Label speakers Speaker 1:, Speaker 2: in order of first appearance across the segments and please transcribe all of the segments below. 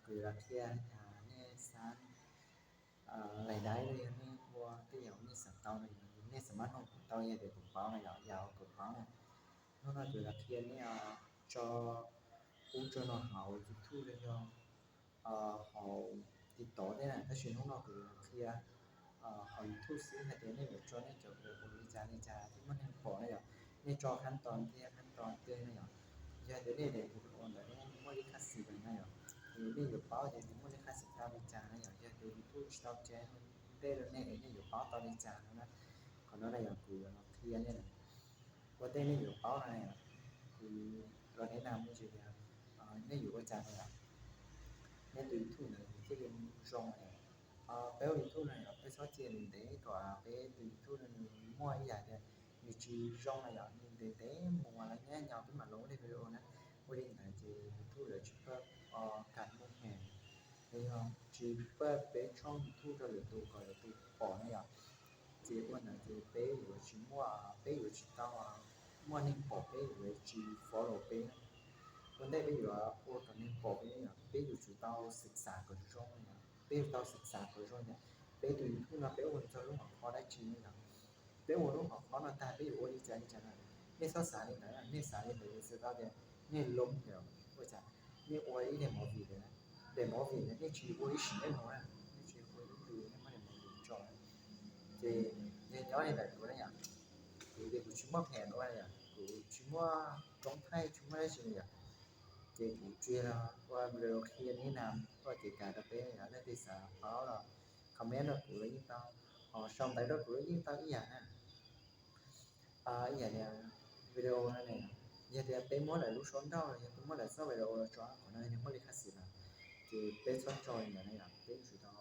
Speaker 1: cứ là kia nè sáng lại đáy đây nè qua cái dòng nè sập tàu này nè sập mắt không tàu này để cũng báo này giàu cũng báo này nó là cứ là kia nè cho u cho nó hậu thì thu lên cho họ thì tổ thế này nó chuyển không nó cứ kia họ thu xí hay thế này để cho nên cho được một lý trả thì mất hàng bỏ này rồi nên choขั้นตอนเตือนnày rồi giờ đến đây để một con đấy mới đi cắt xì này rồi thì bây giờ báo thì mới đi cắt xì tao đi trả này rồi giờ từ thu tao chế đây là này này giờ báo tao đi trả nó còn nó này là cứ nó kia này qua đây này giờ báo này thì rồi thế nào mới chịu được nếu dù có trả này nên từ thu này cái game rong này béo từ thu này cái số tiền để tòa cái từ thu này mua cái gì thì chỉ rong này là để mùa là nhé nhau cái mà lỗ đây video này quy định là chỉ thu là chỉ có cản một hè thì chỉ có bé trong thu cho được tụ gọi là tụ bỏ này à chỉ quan là chỉ bé rồi chỉ mua bé rồi chỉ tao mua nên bỏ bé rồi chỉ follow bé vấn đề bây giờ ô cần nên bỏ cái này bây giờ chúng taoศึกษาก่อนช่วงเนี่ยbây giờ taoศึกษาก่อนช่วงเนี่ยbây giờ thu là bây giờ cho lúc học khóได้จริงเนี่ยbây giờ lúc học khó là ta bây giờ ô đi chơi chẳng hạn nên sao sáng này là nên sáng này sẽ tao để nên lông kiểu ôi chà nên ô ấy để mò vì đấy để mò vì đấy nên chỉ ô ấy chỉ nên nói nên chỉ ô ấy từ nên mà để mò vì cho thì nên nhớ này là cái này nhỉ thì của chúng mắc hẹn nói này của chúng trong thay chúng mới chỉ nhỉ thì cũng chia ra qua video khi anh làm qua chỉ cả đặc biệt là nó thì sẽ báo là comment là của lấy tao họ xong tại đó của lấy tao ý dạng ý dạng video này giờ thì bé muốn lại lúc sống đâu rồi cũng muốn lại sau video là cho còn nơi những mới đi khách xí là thì bé sống trôi như này là bé chủ đó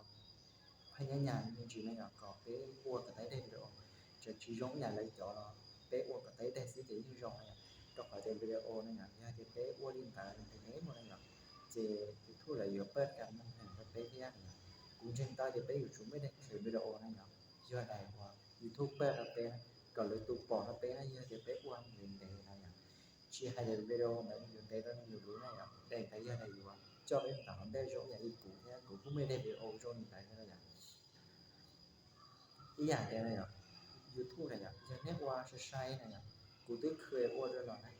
Speaker 1: hay nhà như chị này là có bé mua cái đấy đây video chỉ giống nhà lấy chỗ là bé mua cái đấy đây sẽ chỉ như rồi trong phải trên video này nha thì bé mua điện thoại thì thế mà này thì thu lại vừa bớt cả năm hàng cái bé kia cũng trên tay thì bé chúng mới đây cái video này giờ này qua YouTube bé là bé còn lấy tụ bỏ nó bé như thì bé quan mình để này chia hai cái video này mình để ra nhiều đứa này để thấy giờ này vừa cho em tạo đây chỗ nhà đi cũ thế cũng mới đây video cho mình thấy thế này ý dạng cái này YouTube này giờ network sẽ sai này cụ tức khơi order rồi này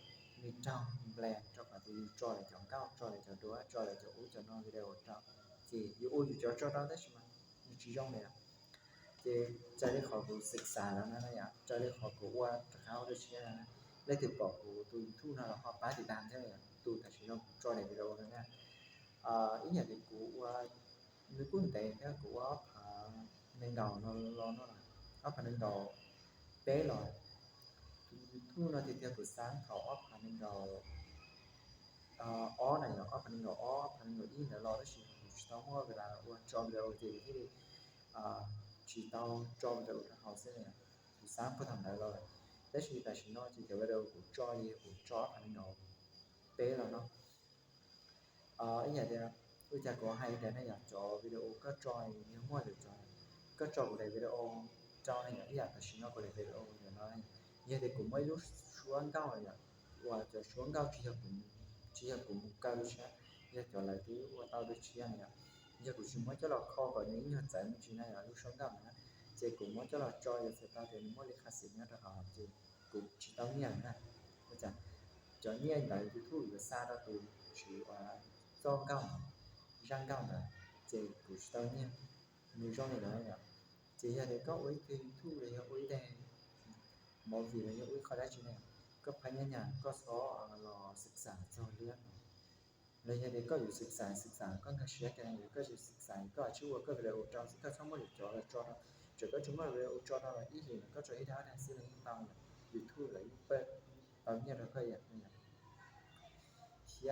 Speaker 1: mình trong blend cho cả thì cho lại chọn cao cho lại chọn đũa cho lại chọn út cho nó video trong thì ưu cho đó đấy mà chỉ trong này thì cho đi khỏi cụศึกษาแล้วนะเนี่ยcho đi khỏi cụว่าเขาได้เชื่อนะได้ติดต่อcụ tu thu nào họ pháติดตามใช่ไหมtuแต่ฉันต้องcho này video nữa nha ý nhà thì cụ nếu cũng tệ cái cụ nên đầu nó lo nó là nên đầu bé rồi thu nó thì theo buổi sáng họ opening đầu ó này là opening đầu ó opening đầu đi là lo đó chỉ tao mua về là cho đầu thì cái chỉ tao cho đầu họ sẽ là buổi sáng có thằng đại rồi đấy chỉ là chỉ nói chỉ theo đầu của cho opening đầu bé là nó ý nhà thì tôi chả có hay cái này là cho video có cho nếu mua được cho cho của đây video cho này ý là chỉ nó của đây video như nó này như thì cũng mấy lúc xuống cao rồi và cho xuống cao chỉ là cũng cao được chứ giờ cho lại cái và tao được chia này giờ cũng chỉ mới cho là kho và những như giải chỉ này là lúc xuống cao này chỉ cũng mới cho là cho giờ sẽ tao thì mới lấy khá xịn nhất là họ chỉ cũng chỉ tao nhận này bây cho nhiên là cái thu được xa ra từ chỉ là do cao răng cao này chỉ cũng chỉ tao nhiên người trong này nói là chỉ là để có uy cái thu để uy đây mọi gì là uy khó đã chỉ nàyก็พยายามก็ซ้อรอศึกษาจนเรื่องเลยเนี่ยก็อยู่ศึกษาก็เชื่อกันอยู่ก็อยู่ศึกษาก็ชื่อว่าก็เรียนจอก็ทั้งหมดจอจอจะก็chúng màเรียนจอเราอีกก็จะให้ได้นะซึ่งเราต้องอยู่ทั่วเลยเปิดตอนนี้เราก็อยากเนี่ยที่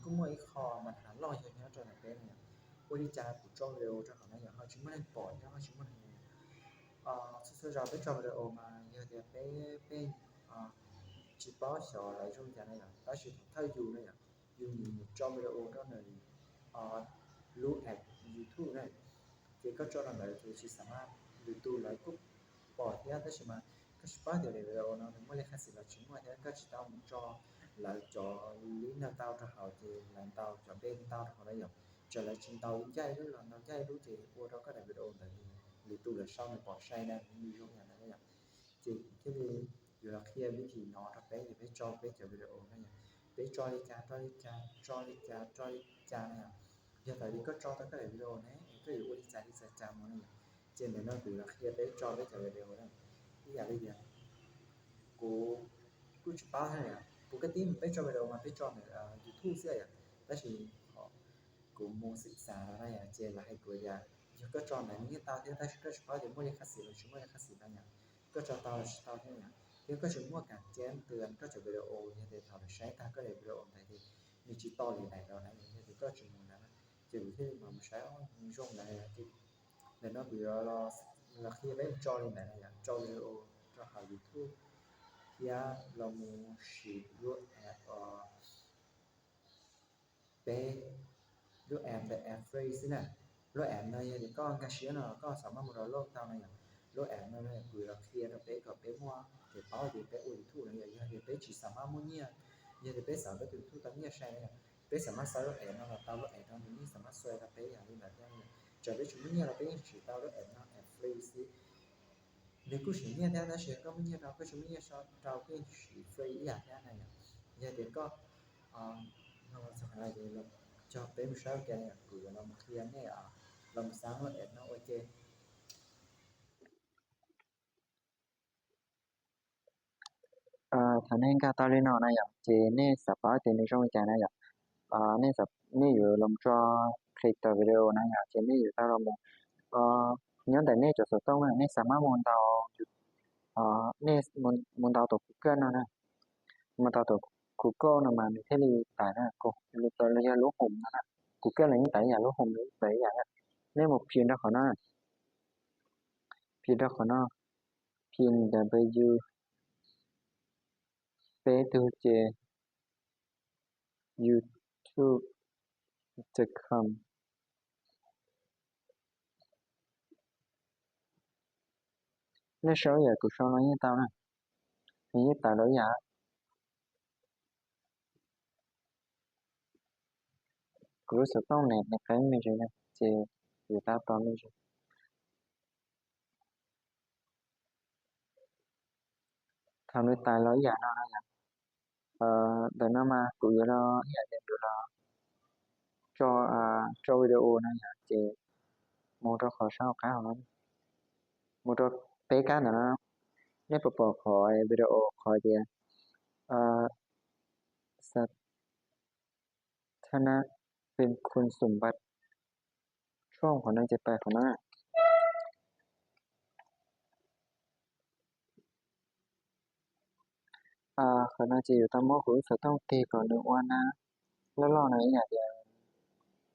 Speaker 1: cũng mấy kho mà hắn lo cho nhau cho là bên này ôi đi cha của cho đều cho họ này họ chúng mình bỏ cho họ chúng mình sơ rồi cái cho đều mà giờ thì bé chỉ có sợ lại trong nhà này đó chỉ thay dù này dù nhìn trong video đó này lúc hẹn YouTube này thì có cho rằng là thì chỉ sẵn YouTube lại cũng bỏ theo đó mà cái spot điều này video nó mới lấy khách là chúng mà thế các chị tao cho là cho lý là tao cho họ thì làm tao cho bên tao họ đấy rồi trở lại trên tàu đứng dây đó là nó dây đó thì qua đó có đại video tại vì tu là sau này bỏ say đây như giống như này đấy thì cái gì dù là khi biết thì nó ra bé thì bé cho bé cho video này bé cho đi ca này giờ tại vì có cho tất cả các video này cái gì đi xa mà này trên này nó từ là khi bé cho bé cho video này bây giờ cô cô chụp bao này à cô cái team bé cho video mà bé cho này YouTube sẽ à đó thì họ cũng mua sức xả ra đây à trên là hay của nhà giờ có cho này như tao thì tao có chụp bao thì mua cái gì chúng mua cái gì đó nhỉ có cho tao thế nhỉ nếu có chúng mua cả chén tường có chụp video như thế thảo được sáng ta có để video này thì mình chỉ to như này rồi này thì có chụp một là chỉ thế mà mình sẽ dùng này thì để nó bị là khi bé cho lên này là cho video cho họ YouTube kia là một sự lựa bé lựa về phrase nè lựa này thì có cái gì nó có sản phẩm một lô tao này lựa nó này gửi là kia nó bé có bé mua thì bảo thì bé ủi thu này thì bé chỉ sản phẩm mua nhia như thì bé sản bé từ thu tấm nhia sai này bé sản phẩm sai lựa nó là tao lựa nó mình sản phẩm xoay là bé là như là cái này trở bé chúng nhia là bé chỉ tao lựa nó phrase nếu cứ chỉ nhia theo nó sẽ có nhia đâu cái chúng nhia sau tao cái chỉ phrase ý thế này như thì có nó sẽ là gì là cho bé một số cái này gửi là một khi này làm sáng nó ok
Speaker 2: thằng nên cả tao lên nó này ạ chỉ nên sắp tới thì nên trong cái này ạ nên sắp nênอยู่ลงจอคลิปต่อวิดีโอนะอยากจะนี่อยู่ตลอดnhớ tại nên chỗ số tông này nên sắm môn tàu nên môn tàu tổ Google nó này môn tàu tổ Google nó mà mình thấy đi tại nó cô lúc đó là lúa hùng nó Google là những tại nhà lúa hùng đấy vậy vậy nên một phiên đó của nó phiên W P2J YouTube.com nó số giờ cuộc sống nó như tao nè như tao đối giả của số tao nè nó cái mình rồi nè thì người ta tao mình rồi thằng người ta lối giả nó nè để nó mà của nó hiện lên được là cho video này nè thì một trong khó sao cái họ một trong cái là nó nếu bộ khỏi video khỏi thìสัทนะเป็นคุณสมบัติช่วงของนางจะแปลของหน้าkhả năng chỉ ta mô hữu sở thông kỳ còn được oan naแล้วเราไหนอยากจะ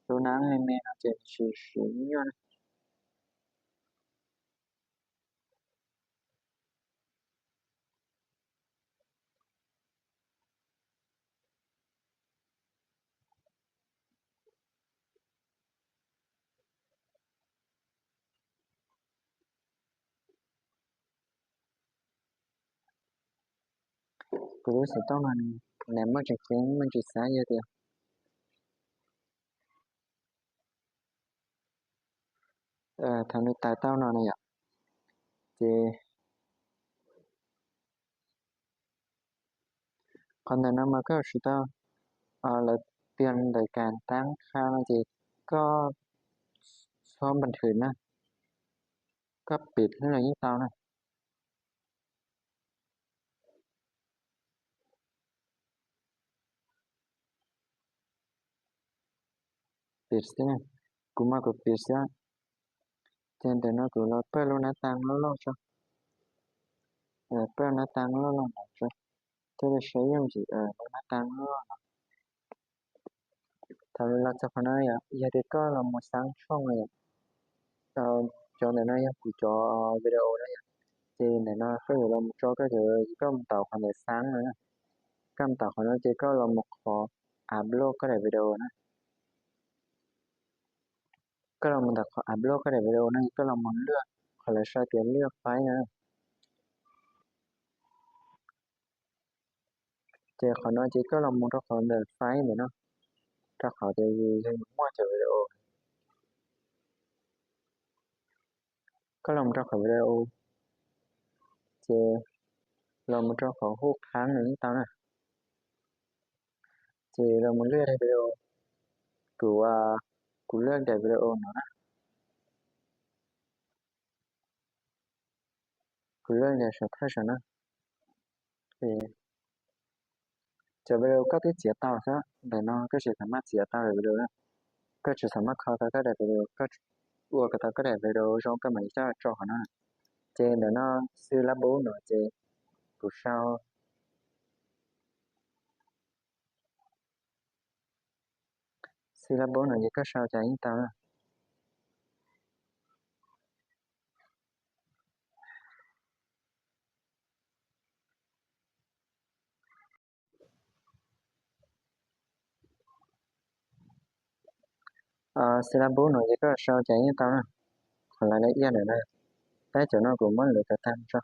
Speaker 2: ดูหนังในเมนูเจ็ดสีสีย้อนกูรู้สึกต้องมันแหนมมันจะเค็งมันจะสายเยอะเดียวทำให้ตายเต้านอนเนี่ยจะคนนั้นมาก็สุดท้ายเราเปลี่ยนโดยการตั้งค่ามันจะก็ซ้อมบันทึกนะก็ปิดอะไรอย่างนี้เต้านะปิดสินะกูมาก็ปิดซะเจนแต่นกูเราเปิดแล้วนะตังแล้วเราชอบเปิดนะตังแล้วเราชอบ thế là sử dụng gì nó tăng nó thật là cho phần này giờ thì có là một sáng xong rồi ờ, cho nên nó cũng cho video đấy thì này nó có là một cho cái thứ có một tàu khoảng để sáng nữa cái một tàu khoảng nó chỉ có là một họ upload cái này video nữa cái là một tàu họ upload cái này video này cái là một lướt hoặc là sai tiền lướt file nữa chỉ họ nói chỉ có lòng muốn cho họ đời phái nữa nó cho họ thì mua chờ video có lòng cho họ video chỉ lòng muốn cho họ hút tháng nữa tao nè chỉ lòng muốn lướt video của của lướt để video nó nè của lướt để sẽ thay nó thì chờ video có cái chia tao sao để nó cái sự tham chia tao để video đó cái sự tham khó tới cái để video cái ua cái để video trong cái máy cho họ nó trên để nó sư lá bố nữa trên của sao sư lá bố nữa chỉ có sao chạy tao nè sư lá bố nữa chỉ có sao chạy tao nè còn lại đấy yên ở đây cái chỗ nó cũng mới được cái tăng cho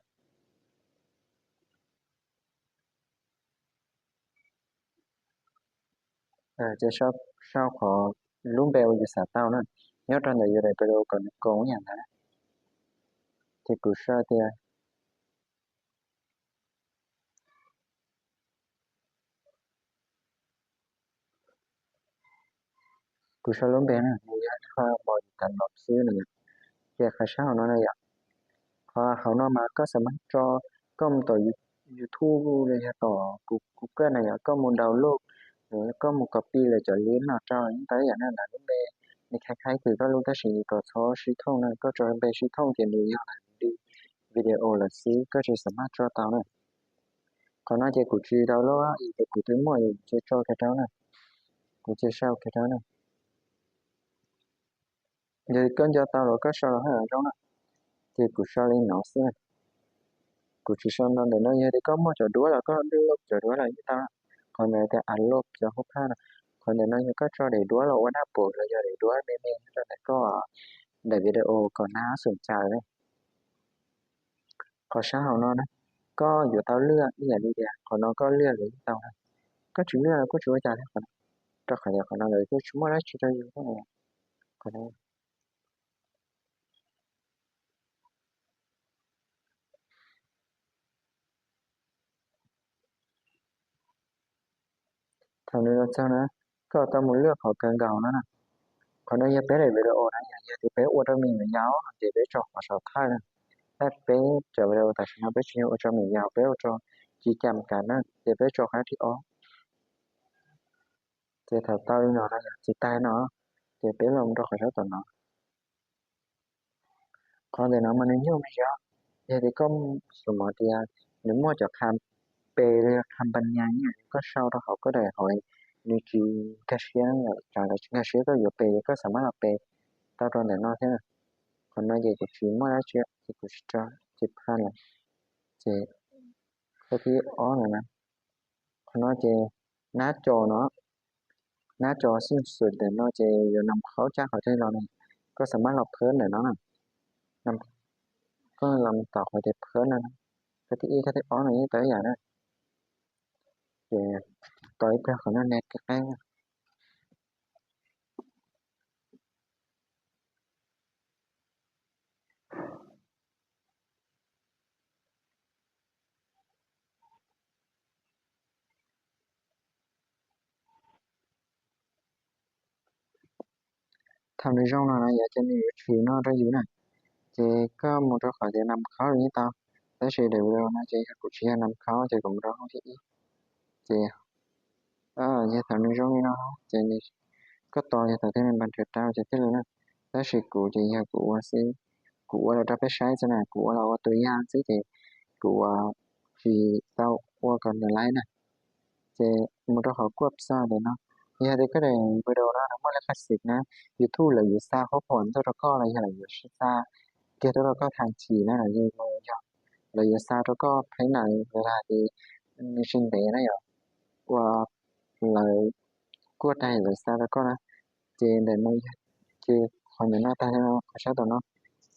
Speaker 2: chỉ sao sao họ luôn bèo như sao tao nữa nhớ trong này giờ này video còn còn nhà này thì cứ sao thì cứ sao luôn bèo nè bây giờ họ bỏ thành một xíu này thì khai sao nó này họ nó mà có sẵn cho có một tờ YouTube này tờ của cái này có một download rồi có một copy là trợ lý nào cho những tới vậy nên là lúc đây đi khai khai từ có lúc tới sự có số suy thông này có cho em bé suy thông thì nhiều là đi video là xí có chỉ sẵn cho tao này còn nó chỉ của chị download á thì của tôi mua thì cho cái đó này của chị sau cái đó này giờ cơn cho tao rồi có sao hết ở trong này thì của sao lên nó xí của chị sau nó để nó như thì có một chỗ đũa là có đứa lúc chỗ đũa là như tao còn này thì ăn lốp cho hút ha còn này nó như có cho để đũa là one apple là giờ để đũa bên bên cho này có để video còn nó sườn chài đấy có sao nó đấy có dù tao lưa bây giờ đi kìa còn nó có lưa lấy tao này có chữ lưa là có chữ chài đấy còn cho khỏi còn nó lấy cái chúng nó chỉ cho như thế này còn đây thằng này là sao nữa có tao muốn lưa họ cần gạo nó nè còn đây bé này video này thì bé uống cho mình giáo thì bé cho họ sợ thay nè bé trở về đâu tại sao bé chịu cho mình giáo bé cho chỉ chăm cả nó thì bé cho khá thì ó thì thật tao nó là chỉ tay nó thì bé lòng cho khỏi tao nó còn để nó mà nếu như bây giờ thì có số một thì nếu mua cho khám bề khám bệnh nhà nhá có sau đó họ có thể hỏi như chị cashier trả lời cashier có nhiều bề có sẵn là bề tao cho để nó thế nào còn nói gì của chị mua ra chuyện thì của chị cho chị phan là chị có khi ó này nè còn nói chị ná cho xin sửa để nó chị giờ nằm khó chắc ở trên lò này có sẵn lọc hơn để nó nè nằm có làm tỏ khỏi đẹp hơn nè cái thứ ó này tới giờ đó thì tới theo khả năng nét cái thằng đi trong là giờ trên này thì nó ra dưới này thì có một số khỏi thì nằm khó như tao tới khi đều đâu nó chỉ của chị nằm khó thì cũng đó thì như thằng đi trong nó thì có to thì thằng thế nên bàn trượt tao thì thế là nó tới khi của thì nhà của sẽ của là ra cái sai thế này của là tôi nhà chứ thì của thì tao qua còn lại này thì một số họ quốc xa để nó nhà thì cái này vừa đầu nó mới là khách xịt nè YouTube làอยู่xaเขาผลตัวก็อะไรอย่างอยู่xa kiaตัวก็ทางchỉ nó là như vậy làอยู่xaตัวก็thấy này là thì sinh tế này rồi qua lời của đây là xaตัวก็นะthì để nó thì còn nó ta nó có sao tụi nó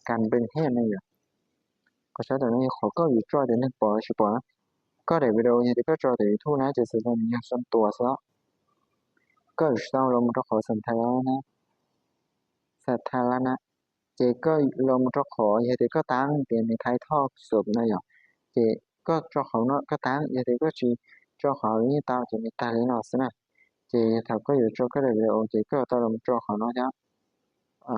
Speaker 2: cần bên hết này rồi có sao tụi nó khó có gì cho đến nó bỏ chứ bỏ có thể video như thế có cho thì thu nãy chỉ sử dụng nhiều phần tua đó có sau lồng cho khỏi sản thay là chỉ có lồng cho khỏi như thế có tăng tiền để thay thọ sụp này rồi chỉ có cho khỏi nó có tăng như thế có chỉ cho khỏi như tao chỉ mình ta lấy nó xem này chỉ thằng cóอยู่cho cái video chỉ có tao làm cho khỏi nó chứ ờ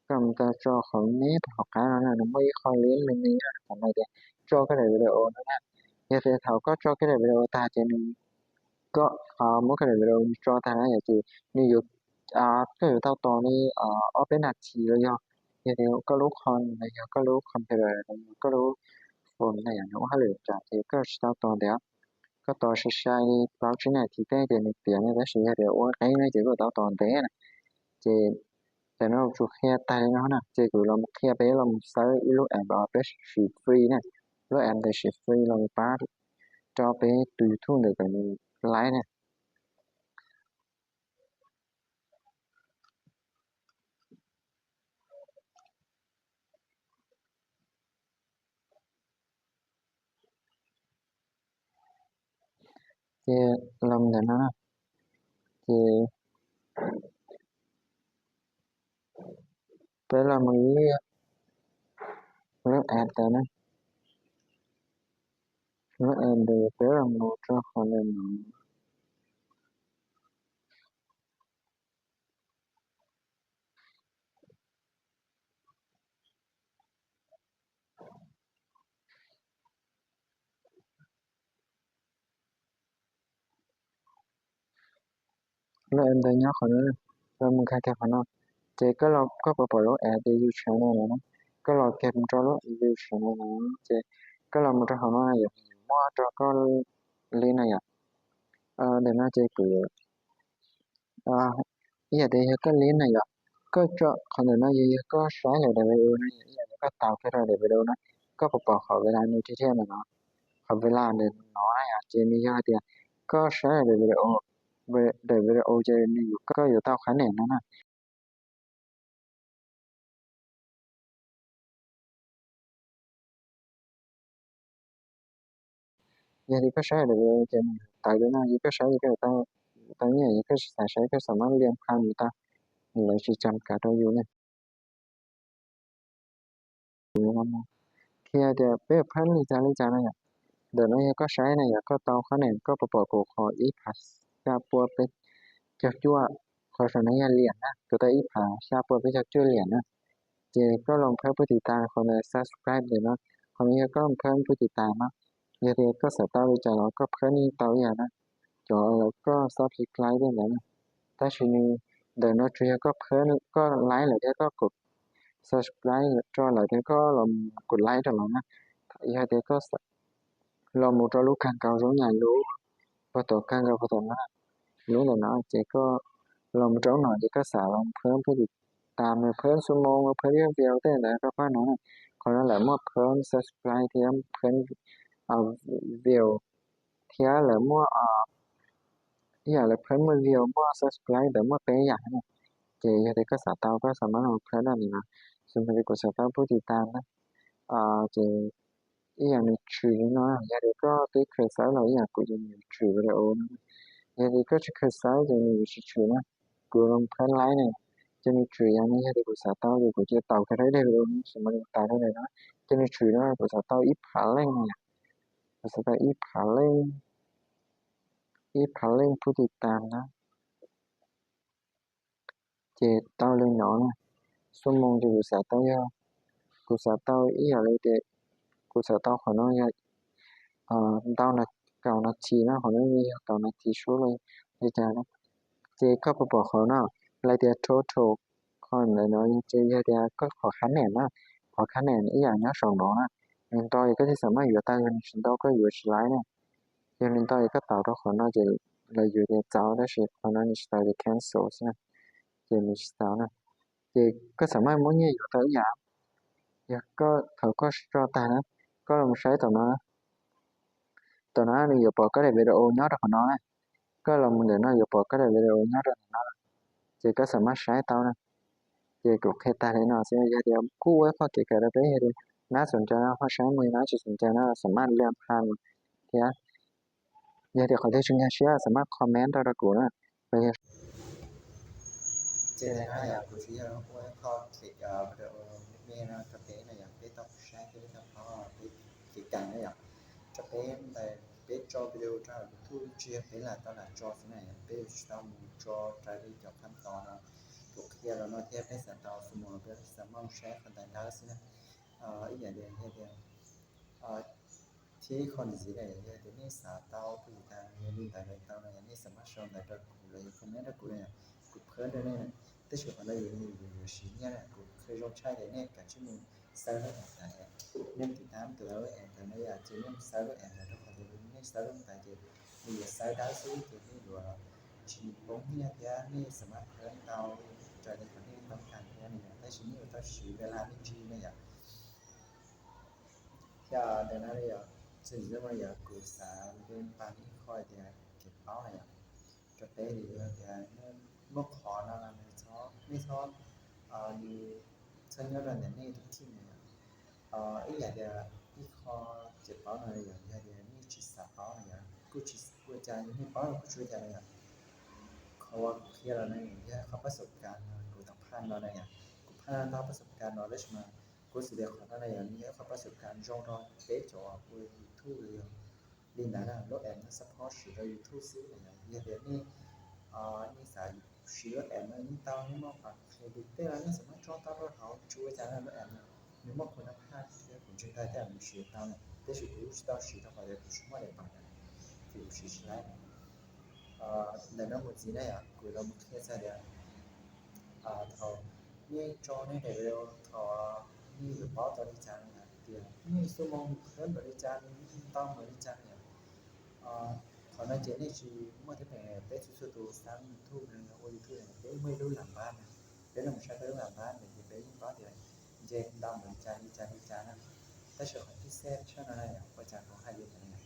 Speaker 2: cầm ta cho khỏi nét học cái nó mới khỏi lấy lên này còn này thì cho cái video nó nè như thế thằng có cho cái video ta chỉ mình có mỗi cái video cho ta là chỉ như dụ cái tao to đi open đặt chỉ rồi do như thế có lúc con này có lúc computer có lúc phone này nó hay lựa chọn thì có tao to đấy có to sẽ sai báo chí này thì cái mình tiền này sẽ để cái này chỉ có tao to đấy này chỉแต่เราจุดแค่ตายแล้วนะเจกูเราแค่ไปเราใช้ลูกแอมเราไปฉีดฟรีเนี่ยลูกแอมแต่ฉีดฟรีเราป้าchoไปตุยทุ่งเด็กกันไลน์เนี่ย thì làm thế nào thì tới là mình lớp app tới này lớp app để tới là một cho họ lên lớp app tới nhá họ nữa rồi mình khai thác họ nó thì cái log có bảo lớp app để use channel này nó cái log kèm cho lớp use channel này thì cái log một cho họ nó này mua cho con lên này để nó chơi cửa giờ thì cái lên này có cho còn nó gì có xóa lại để video này giờ có tạo cái rồi để video nó có bảo họ về lại như thế này nó họ về làm để nó trên bây giờ thì có xóa lại để video để video chơi cóอยู่tao khá nền nó nè giờ thì có xóa lại để video chơi tại vì nó có xóa thì cái tao tao nhớ cái xóa cái sản phẩm liên quan người ta lại chỉ chăm cả đôi yêu này khi thì bây giờ phân lý ra nàyเดี๋ยวนี้ก็ใช้ในก็เตาข้าวเหนียวก็ประกอบกับคออีผัสชาปัวเป็ดจักจั่วคอยสนายเหรียญนะตัวแต่อีผาชาปัวเป็ดจักจั่วเหรียญนะเจก็ลองเพิ่มผู้ติดตามคนใน subscribe เลยนะคนนี้ก็ลองเพิ่มผู้ติดตามนะเดี๋ยวก็เสร็จเตาวิจัยแล้วก็เพิ่มนี่เตาอย่างนะจอแล้วก็ subscribe ด้วยนะถ้าชิ้นนี้เดี๋ยวนี้ช่วยก็เพิ่มก็ไลค์หรือก็กด subscribe จอหรือก็ลองกดไลค์ตลอดนะอีกเดี๋ยวก็เราmột trong lúc càng cao giống nhà lũ và tổ càng cao và tổ nó lũ là nó chỉ có lòng trống nó chỉ có xả lòng phớm cái gì tạm là phớm số môn và phớm video thế là các bạn nói còn nó là một phớm subscribe thì em phớm video thì là mua giờ là phớm một video mua subscribe để mua bé giả này thì thì có xả tao có xả nó phớm là mình xong rồi có xả tao bút thì tam đó thì ý là mình trừ nó giờ thì có cái cơ sở là ý là của mình trừ là ổn giờ thì có cái cơ sở thì mình sẽ trừ nó của lòng thân lái này cho nên trừ anh ấy thì của xã tao thì của chưa tàu cái đấy đây luôn mà mình tàu đây này đó cho nên trừ nó của xã tao ít phá lên nè của xã tao ít phá lên phụ thị tàn đó thì tao lên nhỏ nè số môn thì của xã tao ý là lấy để của xã tao khỏi nó tao là cậu là chỉ nó hỏi như cậu là chỉ số lên để trả nó chỉ có một bộ khó nào lại để total còn lại nói chỉ để có khó khăn này mà khó khăn này ý là nhớ sòng đó nên tôi có thể sớm mà vừa tay mình chúng tôi có vừa slide này cho nên tôi có tạo ra khó nó chỉ là vừa để tạo đó sẽ khó nó sẽ để cancel nè thì mình tạo nè thì có sớm mà muốn như vừa tới giảm giờ có thử có cho ta có làm sai tụi nó đi bỏ cái video nhớ được nó nàyก็ลองเดี๋ยวน่าจะบอกก็ได้วิดีโอน่าจะน่าจะก็สามารถใช้เตานะจะกดแค่ตาเลยเนาะเสียเดียวกู้ไว้พอเกิดอะไรไปเห็นน่าสนใจนะเพราะใช้มือน่าจะสนใจนะสามารถเลื่อนผ่าน thì giờ thì khỏi thấy chúng ta shareสามารถคอมเมนต์เรากูนะไป
Speaker 1: Trên này nói là của chị là của kho thì video nghe nó thực tế là cái tóc sáng cái tóc họ cái cảnh này cho bé về bé cho video cho thu chia thế là tao là cho cái này bé tao muốn cho trái đi choขั้นตอนthuộc kia là nó theo cái sản tạo số một cái sản mong share phần tài đó xin ý nghĩa đây hay đâyที่คนสีแดงเนี่ยเดี๋ยวนี้สาวเต้าผู้ทางเนี่ยนี่แต่เต้าเนี่ยนี่สามารถชมแต่เราเลยคอมเมนต์ได้กูเนี่ยกูเพิ่มได้เนี่ยแต่ช่วงนั้นอยู่สีเนี่ยกูเคยลองใช้เนี่ยกับชื่อมึงใส่แล้วแต่เนี่ยติดตามตัวเราเองแต่เนี่ยอยากจะเนี่ยใส่แล้วเองแต่ทุกคนจะรู้เนี่ยใส่แล้วแต่จะมีใส่ได้ซื้อตัวนี้ดูว่าชีวิตผมเนี่ยนี่สามารถเพิ่มเต้าใจในคนที่ต้องการเนี่ยแต่ชีวิตเราชีวิตเวลาไม่จีเนี่ย giờ để nói bây sử dụng bây giờ cụ xã bên ban đi khỏi thì cái báo này cho tới thì nó mất khó nó làไม่ชอบดีฉันก็เรียนนี่ทุกที่เนี่ยอีกอย่างเดียวอีกข้อเจ็บเป้าหน่อยอย่างเดียวนี่จิตสาเป้าหน่อยกูจะนี่เป้ากูช่วยใจเนี่ยเขาว่าเครียดแล้วเนี่ยเขาประสบการณ์กูต้องผ่านแล้วเนี่ยกูผ่านแล้วประสบการณ์ knowledge มากูสิเดียวของอะไรอย่างนี้เขาประสบการณ์จงรอเป๊ะจ่อกูทู่เลยลินดาด้ารถแอมซัพพอร์ตชื่อเราอยู่ทู่ซื้อเนี่ยเดี๋ยวนี้นี่สายชื่อรถแอมนี่เตานี่มากกว่าเครดิตแต่นี่สามารถจองเตารถเขาช่วยจ่ายรถแอมนี่มากคนละค่าที่ผมช่วยได้แต่ผมชื่อเตาเนี่ยแต่ชื่อกูชื่อเตาชื่อเตาเขาจะกูช่วยอะไรบ้างเนี่ยที่กูชื่อใช่แต่น้องคนจีนเนี่ยกูเราไม่เคยใช้เดียวเขานี่จอนี่เดี๋ยวเขานี่หรือเปล่าตอนนี้จานเนี่ยเดียวนี่สมองเพิ่มบริจาคนี่ต้องบริจาคเนี่ยเขาในเจนี่คือเมื่อที่เป็นเป็นสุดตัวสร้างทูบเนี่ยโอ้ยทูบเนี่ยเป็นไม่รู้หลังบ้านนะเป็นเราไม่ใช่เป็นหลังบ้านเนี่ยเป็นยิ่งบ้านเดียวเจนดำบริจาคนะแต่ส่วนของที่เซฟช่วงนั้นเนี่ยบริจาคของให้เยอะเนี่ย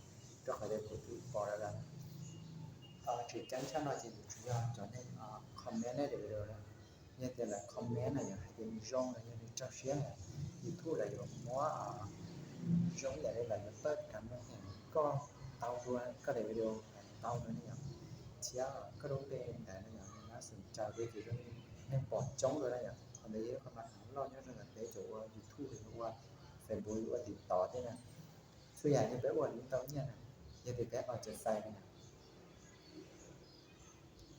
Speaker 1: ก็เขาได้กดที่ปอแล้วกันจุดจังชั่นเราจะอยู่ที่ยอดจนได้คอมเมนต์ได้เดี๋ยวเนี่ยแต่ละคอมเมนต์เนี่ยเป็นย่องเนี่ยเป็นเจ้าเชี่ยเนี่ยยูทูบอะไรอยู่มัวย่องอย่างไรแบบเปิดกันเนี่ยก็เตาด้วยก็ได้วิดีโอเตาด้วยเนี่ยเชี่ยก็รู้เป็นแต่เนี่ยน่าสนใจด้วยคือเรื่องให้ปอดจ้องด้วยเนี่ยคนนี้เขามาถามเราเนี่ยเรื่องในโจว่ายูทูบหรือว่าเฟซบุ๊กหรือว่าติดต่อที่เนี่ยส่วนใหญ่เนี่ยไปอวดลิงก์เตาเนี่ยนะอย่าไปแก้ออกจากใจเนี่ย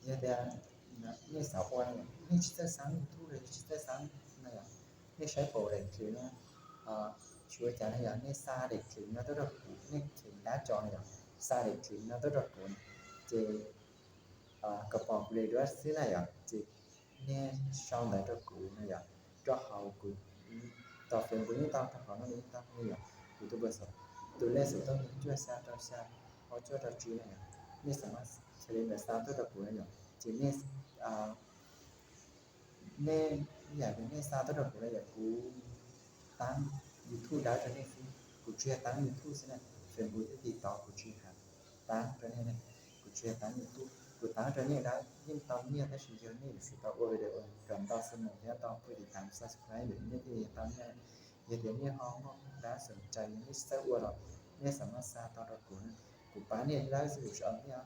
Speaker 1: อย่านี่สาวอ้วนเนี่ยนี่ชิดจะสั่งยูทูบเลยชิดจะสั่งเนี่ยนี่ใช้โปรเลยคือเนี่ยช่วยกันเนี่ยนี่ซาเด็กถึงนะตัวเรานี่ถึงหน้าจอเนี่ยซาเด็กถึงนะตัวเราคนเจกระป๋องเลยด้วยสิอะไรอ่ะเจเนี่ยช่องไหนตัวกูเนี่ยตัวเขากูต่อเฟซบุ๊กนี่ต่อเขานั่นนี่ต่อเนี่ยกูตัวเบอร์สองตัวเลขสุดต้องช่วยซาตัวซาเขาช่วยตัวจีเนี่ยนี่สามารถเฉลี่ยซาตัวเรากูเนี่ยเจเนี่ยเนี่ยอย่างนี้ซาตัวเรากูเนี่ยกูตั้ง YouTube đã trở nên của chia tán YouTube thế này chuyển buổi thì tỏ của chia hạt tán trở nên này của chia tán YouTube của tán trở nên đã nhưng tao nghe thấy sự giờ này sự tao ơi để cần tao xin một cái tao phải đi làm subscribe để như thế tao nghe giờ đến như họ đã sẵnใจnhư sẽ ua rồi nghe sẵn mà xa tao được của bán này đã sử dụng nha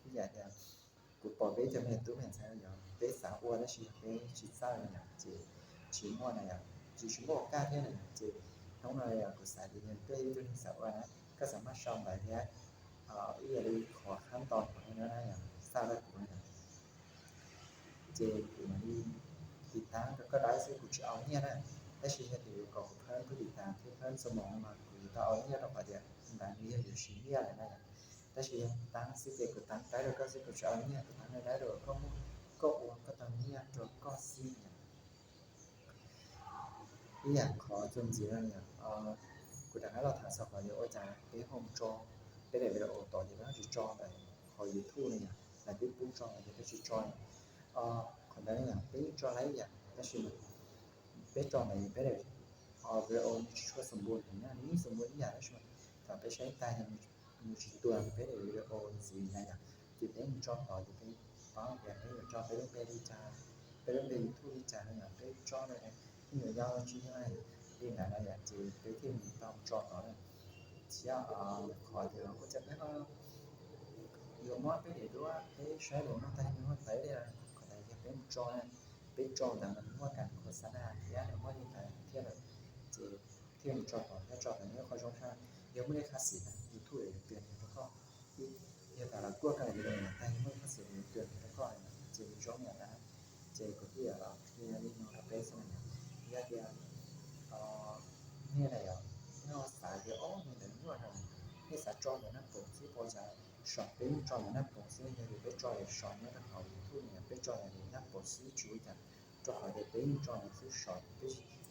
Speaker 1: bây giờ thì của bỏ bế cho mình tụi mình sẽ giờ bế xã ua đó chỉ sao này chỉ mua này chỉ mua ca thế này chỉ không rồi của xã thì nhân cây cho nên xã hộiก็สามารถช่องได้ที่อย่าลืมขอขั้นตอนของนั้นได้อย่างทราบได้ถูกไหมเจคือมันติดตามก็ได้ซึ่งกูจะเอาเนี่ยนะแต่ชีวิตอยู่กับเพื่อนผู้ติดตามที่เพื่อนสมองมากูจะเอาเนี่ยเราไปเดี๋ยวบางทีอยู่ชีวิตอะไรนั่นแต่ชีวิตตั้งสิ่งเดียวกูตั้งได้แล้วก็สิ่งกูจะเอาเนี่ยกูตั้งได้แล้วก็อ้วนก็ตั้งเนี่ยแล้วก็สิ่งที่อยากขอจนจีแล้วเนี่ยกูดังนั้นเราทำสักวันเดียวอาจารย์ไปห้องจอไปได้เวลาต่อจากนั้นจะจอไปขอยูทูบเนี่ยแต่ที่ปุ๊บจอจะไปจอยคนนั้นเนี่ยไปจออะไรอย่างแต่ชิมไปจอไหนไปได้เวลาช่วยสมบูรณ์อย่างนี้นี่สมบูรณ์อย่างนั้นใช่ไหมแต่ไปใช้ตายยังมีชิ้นตัวไปได้เวลาสีอย่างจุดนี้จอต่อจุดนี้ป้าอย่างนี้จอไปเรื่องไปดีจ้าไปเรื่องไปยูทูบดีจ้าเนี่ยไปจอเลยที่เหนือยาวชิ้นอะไรที่ไหนอะไรอย่างจีไปที่มีตามจอต่อเลย chia khỏi thì nó cũng sẽ biết nhiều món cái để đó cái sai đồ nó tay nó thấy đây là có thể cái bên cho là nó mua cả của sana thì nó mua đi phải theo là chỉ theo một trò nó trò là nó khó trong sang nếuไม่ได้คลาสสิกนะยูทูบเปลี่ยนแล้วก็ที่แต่ละตัวกันเลยนะแต่ไม่คลาสสิกเปลี่ยนแล้วก็จะมีช่องอย่างนั้นจะก็ที่เราที่นี่เราเป็นสมัยนี้ที่นี่อะไรอ่ะนี่เราสายเดียวอ๋อนี่เดี๋ยวนี้ว่าทำนี่สายจอเนี่ยนะผมที่พอจะช็อตเป็นจอเนี่ยนะผมที่จะเป็นจอเนี่ยช็อตเนี่ยถ้าเขายูทูบเนี่ยเป็นจอเนี่ยนะผมที่ช่วยกันจอเนี่ยเป็นจอเนี่ยที่ช็อต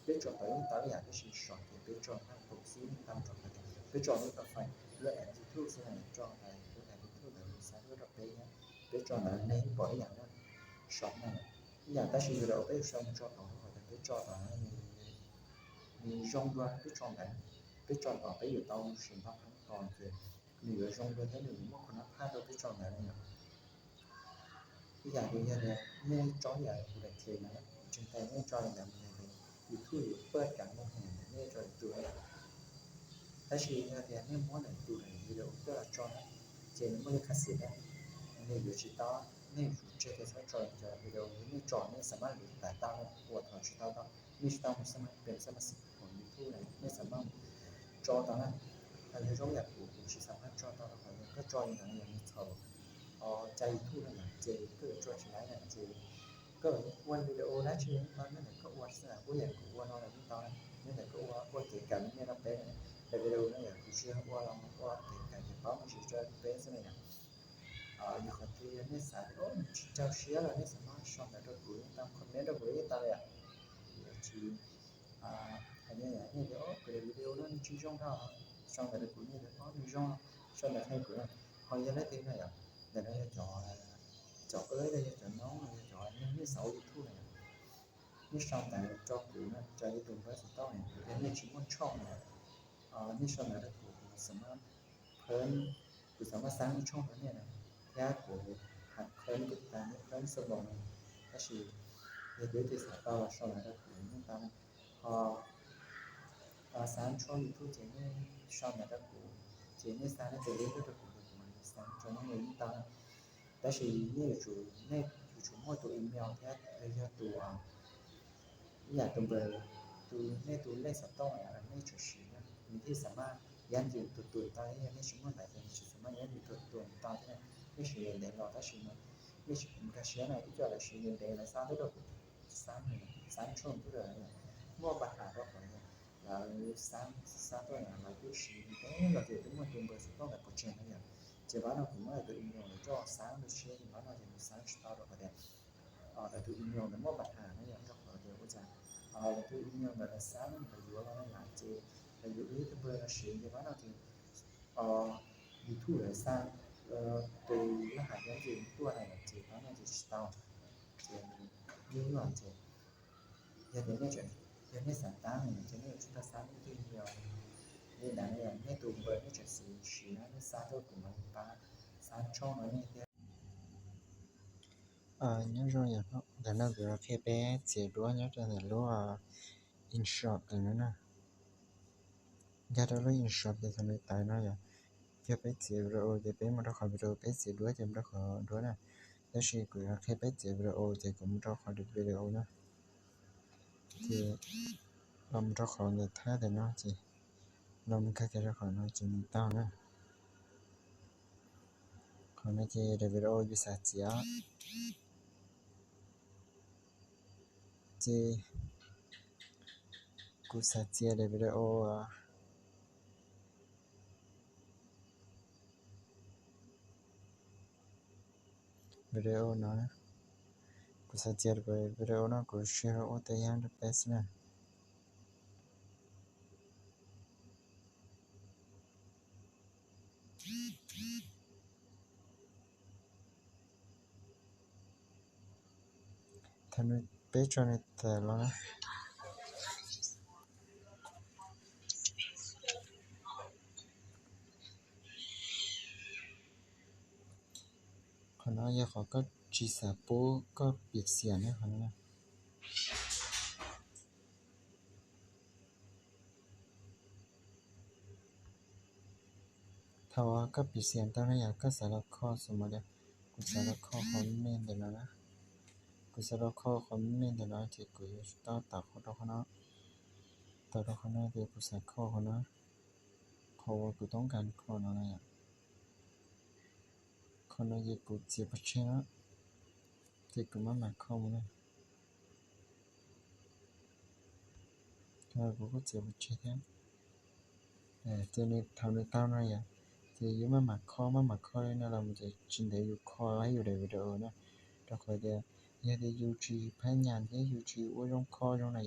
Speaker 1: เป็นจอตัวนี้ตัวอย่างก็คือช็อตเป็นจอนะผมที่ทำจอเนี่ยเป็นจอนี่ก็ไฟแล้วแอนยูทูบที่ไหนจอไหนตัวไหนยูทูบไหนสายก็เป็นเนี่ยเป็นจอนั้นในบ่อยอย่างนั้นช็อตเนี่ยอย่างแต่ชีวิตเราเป็นช็อตจอของเขาแต่เป็นจอตัวนั้นมีช่องด้วยเป็นจอไหนเป็นจอต่อไปอยู่ตรงสิ่งที่ทำก่อนคือมีอยู่ช่องด้วยที่หนึ่งว่าคนนับพลาดเราเป็นจอไหนเนี่ยที่อย่างนี้เนี่ยเนี่ยจอใหญ่กูได้เทนะจึงแต่เนี่ยจออย่างนี้เนี่ยยูทูบเปิดกันมาเห็นเนี่ยจอตัวแต่ชีวิตเนี่ยเนี่ยม้วนหนึ่งตัวหนึ่งวิดีโอก็จอเจนไม่ได้คัดเสียเนี่ยอยู่ที่ต่อเนี่ยเจอที่จอจะวิดีโอเนี่ยจอเนี่ยสามารถหลุดแต่ตั้งหัวถอดชุดต่อนี่ตั้งมันสามารถเป็นสมาชิกของยูทูบเนี่ยสามารถจอตอนนั้นอันที่เราอยากดูคือสามารถจอตอนนั้นก็จออย่างนั้นอย่างนี้เท่าใจทู่นั่นแหละเจก็จอดใช้เนี่ยเจก็วันวิดีโอนะชื่อตอนนั้นก็วันสนามก็อย่างกูวันอะไรที่ตอนนั้นเนี่ยก็ว่าเกี่ยวกับเนี่ยเราเป็นแต่วิดีโอนั่นอย่างกูเชื่อว่าเราว่าเกี่ยวกับเพราะมันชื่อจะเป็นใช่ไหมเนี่ยอยู่คนที่เนี่ยสายโอ้เจ้าเชื่อแล้วเนี่ยสามารถชอบแต่ตัวกูตามคอมเมนต์ตัวกูตามเลยชื่ออันนี้เนี่ยเดี๋ยวเกิดวิดีโอนั้นชื่อช่องเท่าช่องแต่ตัวกูเนี่ยเดี๋ยวมีช่องแต่ให้กูhọ giờ lấy tiền này à để đây chọn ới đây chọn nón đây chọn những cái sậu đi thu này những sau này cho cụ nó cho đi tuần với sự to này để những chỉ muốn chọn này những sau này là cụ sẽ mà hơn cụ sẽ mà sáng chọn cái này này giá của hạt hơn cái ta những hơn sơ bộ này cái gì để thì sẽ to là sau này là cụ những ta họ sáng cho đi thu chỉ những sau này là cụ chỉ những sáng nó chỉ đến cái cụ cho nó người taแต่ชีนี่จูนี่จูมั่วตัวอีเมลแค่เลยตัวอยากตัวเบอร์ตัวนี่ตัวเลขสต้องอะไรนี่จูชีนะมีที่สามารถยันยืนตัวตาเนี่ยนี่ชิมั่วแต่เป็นชิสามารถยันยืนตัวตาเนี่ยนี่ชีเรียนเราแต่ชีนะนี่ชีมันก็เชื่อในที่จะอะไรชีเรียนได้ในสามตัวสามช่วงตัวเนี่ยมั่วปัญหาก็ของเนี่ยแล้วสามตัวเนี่ยเราดูชีเนี่ยเราจะต้องมั่วตัวเบอร์สต้องแบบปัจจัยเนี่ยchỉ bán nó cũng là từ email để cho sáng được share thì bán nó thì sáng start được rồi là từ email nó mất mặt hàng nó nhận được rồi thì có chả là từ email là sáng là vừa nó lại chỉ là vừa ý cái bữa là share thì bán nó thì YouTube là sang từ nó hàng cái gì tua này là chỉ bán nó chỉ start chỉ như là chỉ giờ đến cái chuyện giờ đến sáng tám này cho nên chúng ta sáng cái email nên là nghe tụi với nó chỉ chỉ nó xa thôi của mình và xa cho nó như thế
Speaker 2: nhớ rồi nhỉ cái nào vừa khi bé chỉ đua nhớ cho là lúa in shop rồi nữa nè giờ đó lúa in shop thì thằng này tại nó vậy khi bé chỉ rồi thì bé mà nó khỏi video bé chỉ đua thì nó khỏi đua nè nếu chỉ cứ khi bé chỉ video thì cũng cho khỏi được video nữa thì làm cho khỏi người ta thì nó chỉ làm cái cho khỏi nó chỉ tao nữa còn nó chỉ để video như sao chỉ cú sát chia để video nó cú sát chia về video nó cú share ở tay hàng được best nè thằng này bé cho này tệ lo nè còn nó giờ họ có chỉ sả bố có biệt xiển đấy còn nè thao các bị xiên tao này các sản là kho số mà đấy cũng sản là kho không nên để nó cũng sản là kho không nên để nó thì cũng tao tạo kho đó nó tạo đó nó thì cũng sản kho của nó kho cũngต้องการkho nó này kho nó gì cũng chỉ bắt chơi nó thì cũng mà mặc kho mà thôi cũng có chỉ bắt chơi thế cho nên thao nên tao này thì nếu mà mặc kho này là mình chỉ chính để dùng kho lấyอยู่ในวิดีโอนะถ้าใครจะอยากจะยูจีพยายามที่ยูจีว่าลงคอลงไหน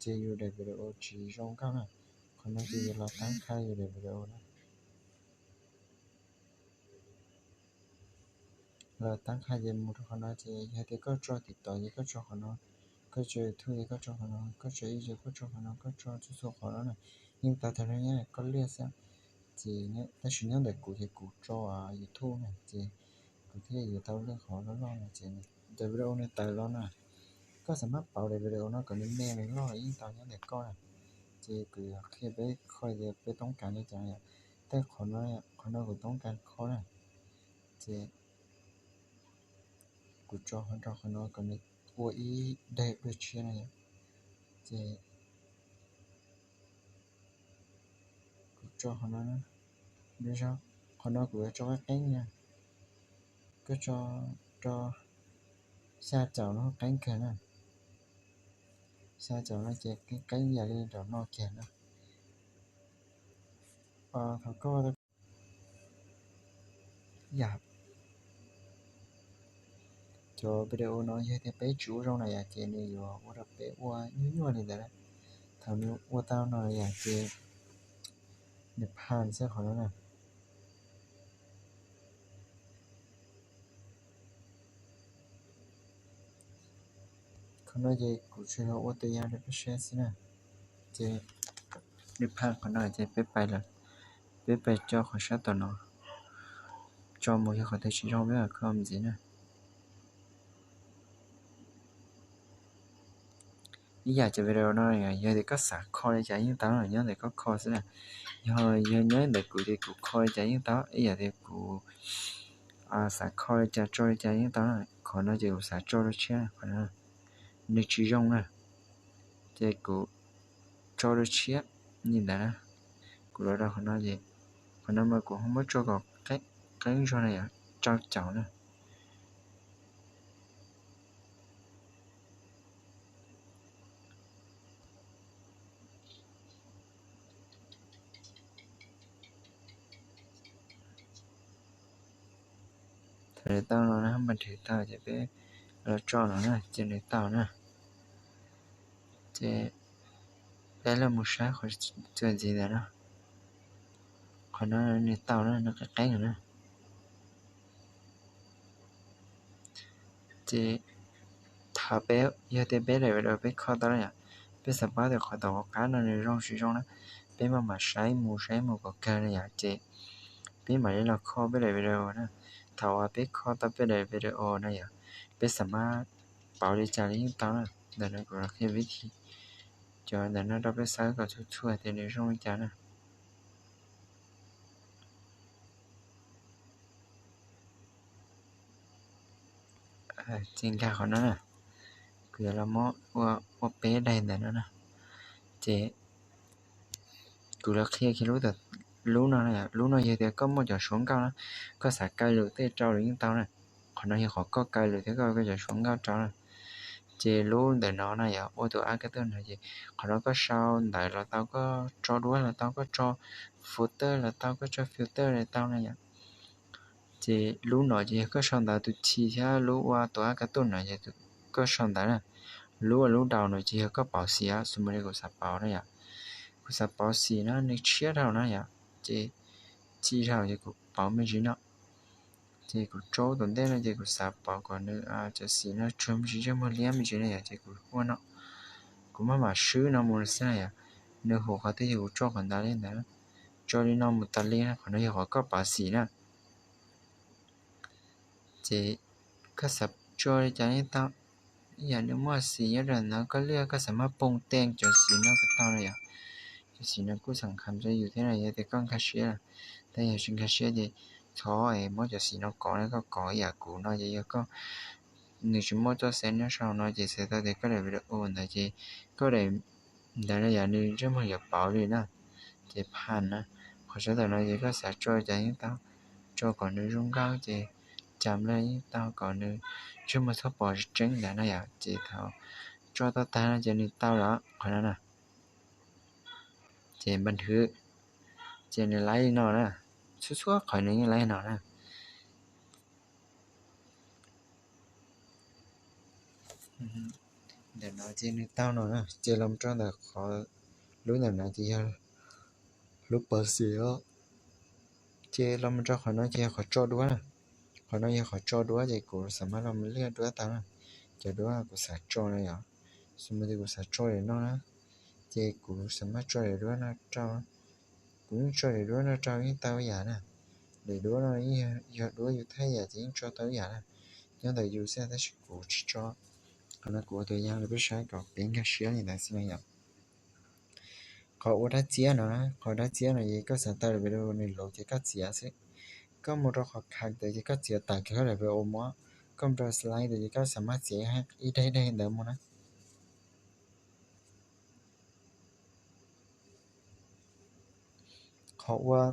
Speaker 2: จะอยู่ในวิดีโอจีลงกันนะคนนั้นจะเราตั้งค่าอยู่ในวิดีโอนะเราตั้งค่าเย็นมุดคนนั้นจะอยากจะก็จอติดต่อยังก็จอคนนั้นก็เจอทุกอย่างก็จอคนนั้นก็เจออีกก็จอคนนั้นก็จอทุกส่วนคนนั้นนะยิ่งตาเท่านี้ก็เรียกซะจีเนี่ยแต่ชิ้นนั้นเด็กกูจะกูจอยูทูบเนี่ยจีกูที่อยู่เท่าเรื่องของแล้วเนี่ยจีในวิดีโอเนี่ยแต่แล้วนะก็สามารถเป่าในวิดีโอนะก็นิ่มๆเลยล่อยิ่งตอนนี้เด็กก็จีกูแค่ไปคอยจะไปต้องการได้จังแต่คนนั้นกูต้องการเขาเนี่ยจีกูจอคนนั้นก็ไม่ตัวอีได้ด้วยเชื่อเนี่ยจีกูจอคนนั้นด้วยซ้ำคนนั้นกูจะจอcái nha cứ cho xa chậu nó cánh kìa nè xa chậu nó chè cái cánh dài lên rồi nó kìa nè thằng cô dạ cho video nó như thế bé chủ trong này chè này rồi我的bé我như này đấy thằng nó我tao nói là chè nhập hàng sẽ khỏi nó nè không nói gì cũng chưa là我tự nhiên được cái share xin nè chè nhập hàng khỏi nó chè bé bay cho khỏi sát tao nó cho một cái khỏi thấy chỉ trong biết là không gì nè bây giờ cho video nó này giờ thì có sạc kho để chạy những tao là nhớ thì có kho sẽ nè rồi giờ nhớ để cụ thì cụ kho để chạy những tao bây giờ thì cụ sạc kho để chạy cho chạy những tao này còn nó chỉ sạc cho nó chết còn nó nếu chỉ dùng nè thì cụ cho nó chết nhìn thấy nè cụ đó đâu còn nó gì còn nó mà cụ không có cho vào cái cho này cho cháu nè thì tao nó mình thì tao chỉ biết là cho nó nè trên này tao nè thì đây là một sáng khỏi chuyện gì đó đó còn nó này tao nó cái rồi nè thì thả bé giờ thì bé này rồi bé khó tao này bé sắp bắt được khỏi tàu cá nó này rong sử dụng đó bé mà sấy mù có cái này chị bé mà đây là kho bé này rồi nè thảo bé kho tao bé này video này bé sắp bảo đi trả những tao nè để nó gọi là cái vị trí cho nên nó đâu bé sấy có chút thì nó rong trả nè trên cả của nó nè cứ là mó bé đây nè nó nè chị cứ là khi lú nó giờ thì có một giờ xuống cao nó có xả cây lửa tới trâu đến tao nè còn nó hiện họ có cây lửa thế coi cái giờ xuống cao trâu nè chị lú để nó này ô tô ai cái tên này chị còn nó có sao tại là tao có cho đuối là tao có cho filter là tao có cho filter này tao này chị lú nó chị có xong tại tụi chi cha lú qua tụi ai cái tên này chị có xong tại nè lú đầu nó chị có bảo xí á xung quanh của sạp bảo này của sạp bảo xí nó này chia đầu này chị chi ra chị cũng bảo mấy gì nó chị cũng trâu tuần đây là chị cũng sạp bảo còn nữa cho xí nó chấm chỉ cho một liam mấy gì này chị cũng quan nó cũng mà sứ nó muốn thế này nếu họ có thể hiểu cho còn ta lên đó cho đi nó một tờ lên còn nó họ có bảo xí nè chị có sạp cho đi cho tao giờ nếu mà xí rồi nó có lia có sắm bông ten cho xí nó cái tao này xí nó cũng sẵn khám cho dù thế này thì con cashier thế giờ xin cashier thì thôi em mới cho xí nó có giả cũ nó vậy có nếu chúng mới cho xem nó sau nó chỉ sẽ tới thì có thể video này chỉ có thể đây là giả như rất mà nhập bảo đi nè chỉ pan á họ sẽ tới nó chỉ có sẽ trôi cho những tao cho còn nơi rung cao chỉ chạm lên những tao còn nơi chứ mà sắp bỏ tránh đã nó giả chỉ thao cho tao ta nó chỉ nên tao đó còn nó nè chỉ bình thường chỉ nên lấy nó nè suốt suốt khỏi nên lấy nó nè để nói chỉ nên tao nó nè chỉ làm cho là khó lúc nào nó chỉ lúc bớt xíu chỉ làm cho khỏi nó chỉ khỏi cho đuối nè khỏi nó chỉ khỏi cho đuối thì cũng sẽ mà làm liên đuối tao nè chỉ đuối cũng sẽ cho này à xong rồi cũng sẽ cho để nó nè chỉ cũng sẽ mà cho để đuối nó cho cũng cho để đuối nó cho những tao giả nè để đuối nó giờ đuối như thế giờ chỉ cho tao giả nè nhưng tại dù sao thì cũng chỉ cho còn nó của thời gian là biết sai có biến cái xíu như này xin nhận có đã chia nó có đã chia này có sản tạo được video này lộ chỉ các chia sẽ có một số khó khăn để chỉ các chia tại cái là về ôm á công trò slide để chỉ các sản mát chia ha ý đây đây đỡ một á họ qua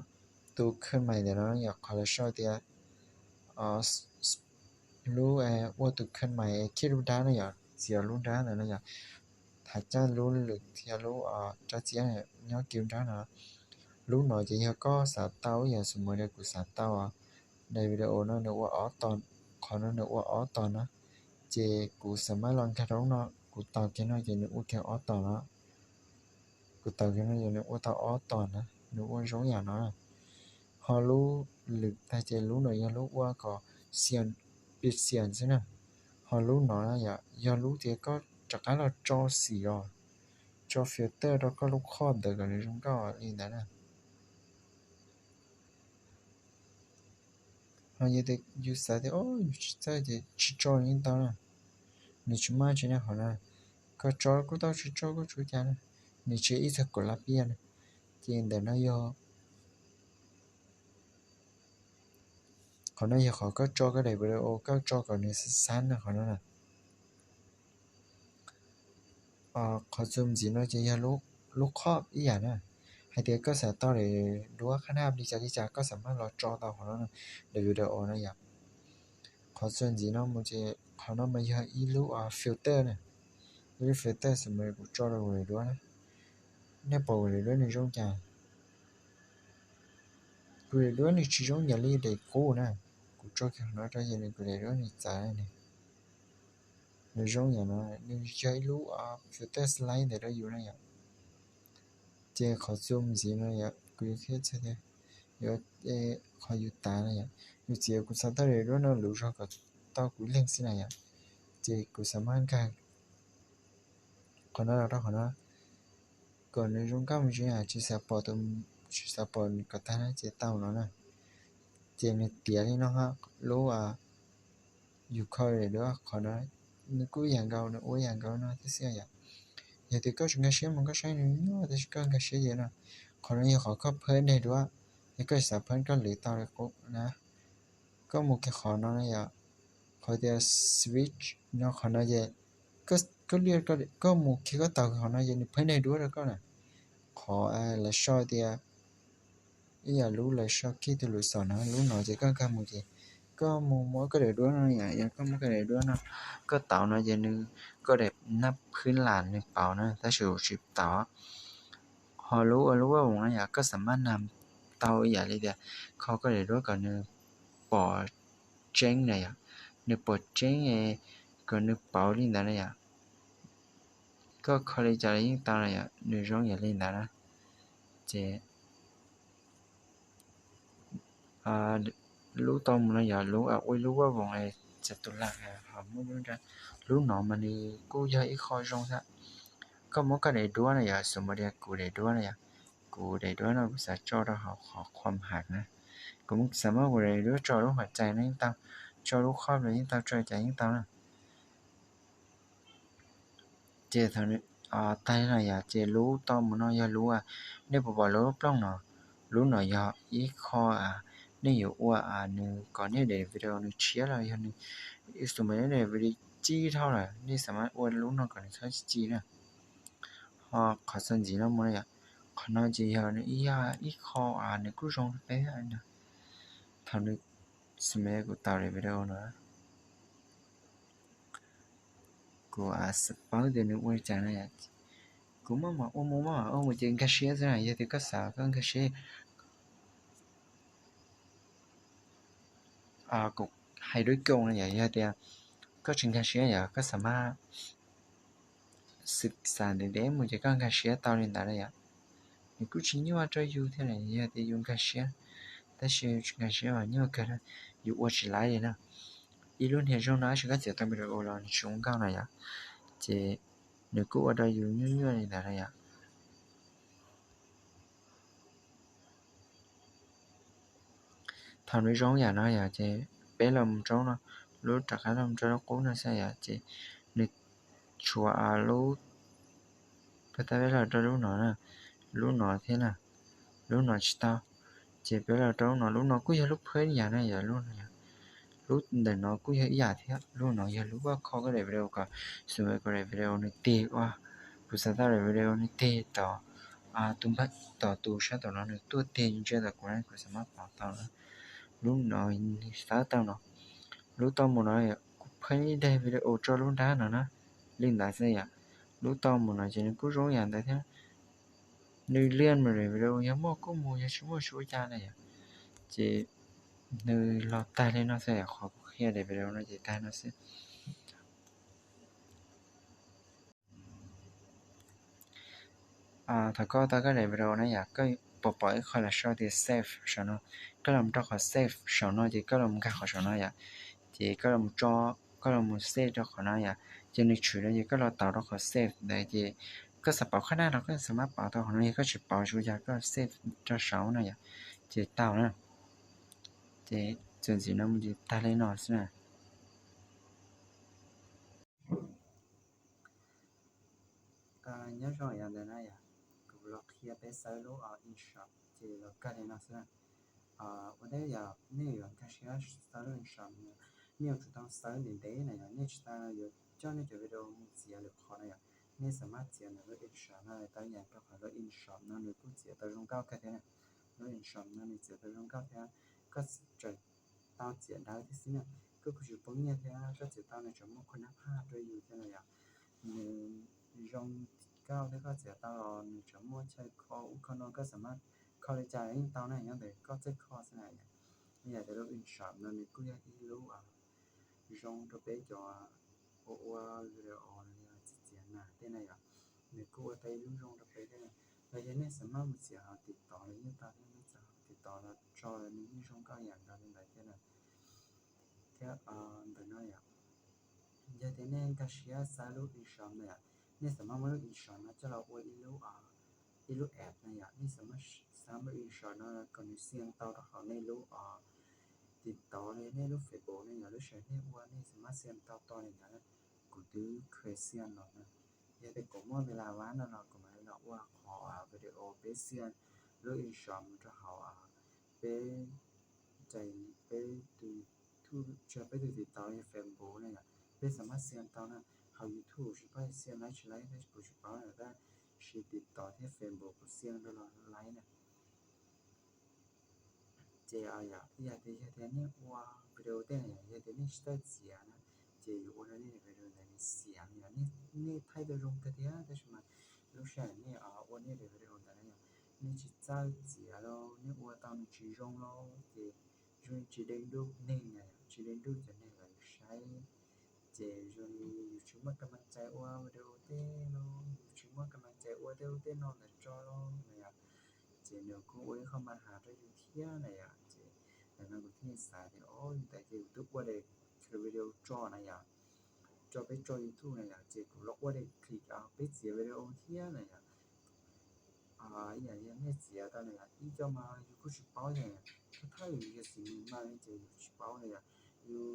Speaker 2: tu khơi mày để nó nhập họ là sao thì lú qua tu khơi mày khi lú đá nó nhập chia lú đá này nó nhập thật ra lú lực thì lú cho chia này nhớ kiếm đá nó lúc nào chỉ có xã tao giờ số mới đây của xã tao à đây video nó nữa qua ở toàn còn nó nữa qua ở toàn á chỉ của xã máy lần cái đó nó của tao cái nó chỉ nữa qua cái ở toàn á của tao cái nó chỉ nữa qua tao ở toàn á nữa qua giống nhà nó họ lú lực ta chỉ lú này giờ lú qua có xiên biết xiên thế nào họ lú nó là giờ lú thì có chắc chắn là cho xì rồi cho filter đó có lúc khó được rồi chúng có như thế này họ như thế như sao thì sao thì chỉ cho những tao nè nếu chúng mà chỉ là họ là có cho cũng tao chỉ cho có chú cha nè nếu chỉ ít thật của lắp bia nè thì để nó vô họ nói họ có cho cái này video có cho cái này sáng nè họ nói là họ zoom gì nó chỉ là lúc lúc khó ý à nè hay thì có sẽ tao để đua khả năng đi chả có sẵn mà lo cho tao họ nói là để video nó vậy họ zoom gì nó một chỉ họ nói mà giờ ý lúc filter nè cái filter sẽ mới cho được người đua nè nếu bỏ người đua này trong chả người đua này chỉ trong nhà đi để cố nè cũng cho cái nó cho gì này người đua này trái này người trong nhà nó nhưng chơi lúc filter slide để đóอยู่này chỉ họ zoom gì nó vậy cái thế thế giờ họอยู่ตาnàyอยู่chỉ cũng sao tới để đó nó lựa cho cái tao cũng lên xin này chỉ cũng sao mà cái còn nó đó còn nó cònในtrong các mình chỉ sẽ bỏ tụm chỉ sẽ bỏ cái ta nó chỉ tao nó nè chỉ này tiền nó ha lúaอยู่coi để đó còn nó cứ dạng gạo nó uống dạng gạo nó thế sẽ vậy giờ thì có chúng ta xem một cái sai nữa thì có cái sai gì nè còn nó họ có phơi này đó thì cái sản phẩm có lựa tao được cũng nè có một cái khó nó này à họ thì switch nó khó nó gì có liên có một cái có tàu họ nói gì phơi này đó rồi có nè họ là sao thì ý là lú là sao khi từ lú sò nó lú nó chỉ có cái một gì có một mỗi cái để đuôi nó nhảy có một cái để đuôi nó có tạo nó gì nữa có đẹp nắp khuyến làn này bảo nó ta sử dụng chip tỏ họ lú ở lú ở vùng này có sẵn mát nằm tao ý vậy đi họ có để đuôi còn nữa bỏ chén này nữa bỏ chén còn nữa bảo lên đó này có khó đi cho những tao này nữa giống vậy lên đó chế lú tôm nó giờ lú ui lú ở vùng này sẽ tụt lạc họ muốn đứng ra lú nọ mà đi cố giờ ít khói rong ra có một cái để đua này giờ số mà để cụ để đua này cụ để đua nó sẽ cho ra họ khoan hạt nữa cũng sẽ mất cụ để đua cho lú hoạt chạy nó những tao cho lú khói rồi những tao chơi chạy những tao nè chế thằng tay là ya chế lú to mà nó ya lú nếu bỏ lú plong nó lú nó ya ít kho nếu yêu nếu có nếu để video nó chia là ya nếu ít mấy để video chi thôi là nếu sao mà lú nó còn phải chi nữa họ khó sinh gì nó mới ya còn nó chỉ ya nó ít kho nếu cứ rong bé anh thằng nó xem của tao để video nữa của bao giờ nữa quay channel này cũng mà ông một chuyện cái xe thế này giờ thì có sợ cái xe cũng hai đứa con này vậy thì có chuyện cái xe vậy có sao mà sự sản để một cái xe tao lên tại đây thì cứ chỉ như là chơi yêu thế này giờ thì dùng cái xeแต่是个是啊，你可能有我起来的呢，一轮天上那是个节奏比较欧了，你熊讲了呀，这你给我这有远的了呀，thằng nói rong ya nó ya ce bé làm trâu nó lúc trả khá làm trâu nó cố nó sẽ ya ce nị chùa lúc bé ta bé là trâu lúc nó thế nào lúc nó chỉ tao ce bé là trâu nó lúc nó cứ lúc hơi ya nó ya lúc để nó cứ hơi ya thế lúc nó ya lúc khó cái video cả rồi cái video này tệ quá bữa sau ta video này tệ tao tung bắt tao tu sát tao nó tu tệ như thế là cũng là cái什么bảo tao lúc nó sao tao nó lúc tao muốn nói phải đây video cho lúc đá nữa liên đại sẽ lúc tao muốn nói chuyện cứ rối nhàng tại thế nơi liên mà video nhớ mua có mua cho chúng số cha này chỉ nơi lọt tai lên nó sẽ khó khi để video nó chỉ tai nó sẽ thật có ta cái để video này cái bộ bởi khỏi là sao thì safe sao nó cái làm cho khỏi safe sao nó thì cái làm cái khỏi sao nó thì cái làm cho cái làm safe cho khỏi nó cho nên chủ yếu là cái là tạo ra khỏi safe để thì cái sản phẩm khác nó cái sản phẩm bảo tao nó cái chỉ bảo chú giá cái safe cho sáu này thì tạo nữa thì chuyện gì nó mới ta lấy nó xí nè nhớ rồi à đây này cũng là khi bé sơ lúa ở in shop thì là cái này nó xí nè ở đây giờ nếu như cái gì đó sơ lúa in shop nếu chúng ta sơ đến đấy này nếu chúng ta cho nên cái video mình chỉ là khó này nếuสามารถchỉ là in shop nó là tới nhà các khoản là in shop nó được cũng chỉ tới trong cao cái thế này nó in shop nó được chỉ tới trong cao thếก็จะtao chỉได้ที่สิเนี่ยก็คือปุ่งเนี่ยที่ก็จะตอนในชั่วโมงคนนับห้าโดยอยู่ที่ไหนrong cao thì có sẽ taoในชั่วโมงใช้คออุคโนก็สามารถเข้าได้ใจตอนไหนยังแต่ก็จะคอสไหนนี่อยากจะรู้อินช็อปนั่นนี่ก็อยากรู้rong cho bé cho ô video này chỉ tiền nè thế nàyนี่กูtayรู้rong cho bé thế nàyแล้วยังไม่สามารถมันเสียหาติดต่อเลยยังตอนนี้ไม่จะติดต่อแล้วจอยนี่รองก็อย่างนั้นเลยthế này thế đời nói giờ thế nên cái xe xa lúc đi sắm này nên sắm mà lúc đi sắm nó cho là ôi lúc app này nên sắm mà đi sắm nó còn xiên tao đó họ nên lúcติดต่อเลยnên lúc Facebook này lúcใช้เนี่ยว่าnên sắm mà xiên tao to nàyนะกูดูเคยเซียนหรอกนะgiờ thì cũngเวลาว่างเราก็ไม่เราว่าขอวิดีโอไปเซียนlúc đi sắm cho họไปใจไปดูทุกจะไปดูติดต่อใน Facebook này bây giờ mà xem tao nè học YouTube chỉ phải xem lấy chỉ lấy cái bộ chỉ bảo là ra chỉติดต่อที่ Facebook của xem đó là lấy nè chị giờ thì thế này qua video thế này giờ thì này sẽ chỉ nè chịอยู่ในนี้ video nàyเสียงเนี่ยนี่thay đổiรงcái thếแต่ใช่ไหมlúc sáng nàyวันนี้ video nàyนี่chỉ giao chỉ loนี่ว่าตอนchỉ rong lo thì chỉ đến lúc này chỉ đến lúc cho nên là sai chế rồi chúng mất cáiใจว่าเดี๋ยวเต้นchúng mất cáiใจว่าเดี๋ยวเต้นนอนแต่จอเนี่ยเจเดี๋ยวกูเข้ามาหาตัวอยู่เที่ยเนี่ยเจแต่นั่นก็ที่สายเดี๋ยวแต่เจทุกวันเด็กคือวิดีโอจอเนี่ยจอไปจอ YouTube เนี่ยเจกูล็อกว่าเด็กคลิกไปเสียวิดีโอเที่ยเนี่ยอย่างนี้เสียตอนเนี่ยอีจะมาอยู่กูชิปเอาเนี่ยถ้าอยู่ที่สิ่งมาเนี่ยเจอยู่ชิปเอาเนี่ยอยู่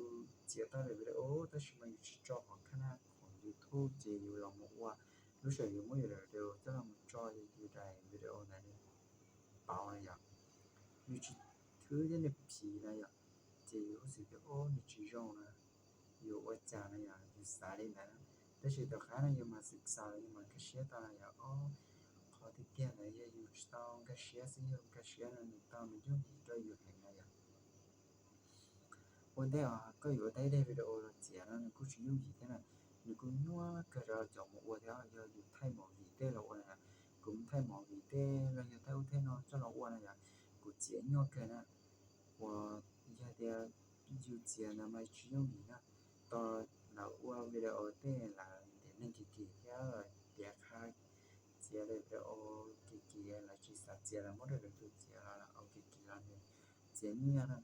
Speaker 2: 接到的video但是嘛有去找好看啊ของ YouTube จะอยู่ลองว่า
Speaker 1: lúc sauอยู่mỗi giờ đều cho làm choอยู่đại video này bảo này ya như chỉ thứ cái này phí này ya chỉ có sự cái ô như chỉ rong nàyอยู่ว่าจานะyaอยู่สายนะแต่สิ่งต่างๆนะยังมาศึกษายังมาก็เชื่อตาyaอ๋อขอที่แก่นะyaอยู่ต้องก็เชื่อสิยังก็เชื่อนะต้องมันยุ่งก็อยู่แห่งนะyaวันเดียวก็อยู่ได้วิดีโอเราเสียนะกูชิยุ่งอีกนะ你讲我个着就我条要有太毛วีเต้了我นะกู太毛วีเต้แล้ว有太เนาะจะเรา我นะ呀กูเจียน个นะ我一下的有เจียนะไม่ชิยุ่งอีกนะตอนเราว่าวิดีโอเต้ละเดี๋ยวนั่นกี่แค่เดี๋ยวค่าเจียเลยวิดีโอกี่ละจีสัตเจียละหมดเลยตัวเจียละเอากี่ละเนี่ยเจียเนี่ยนะ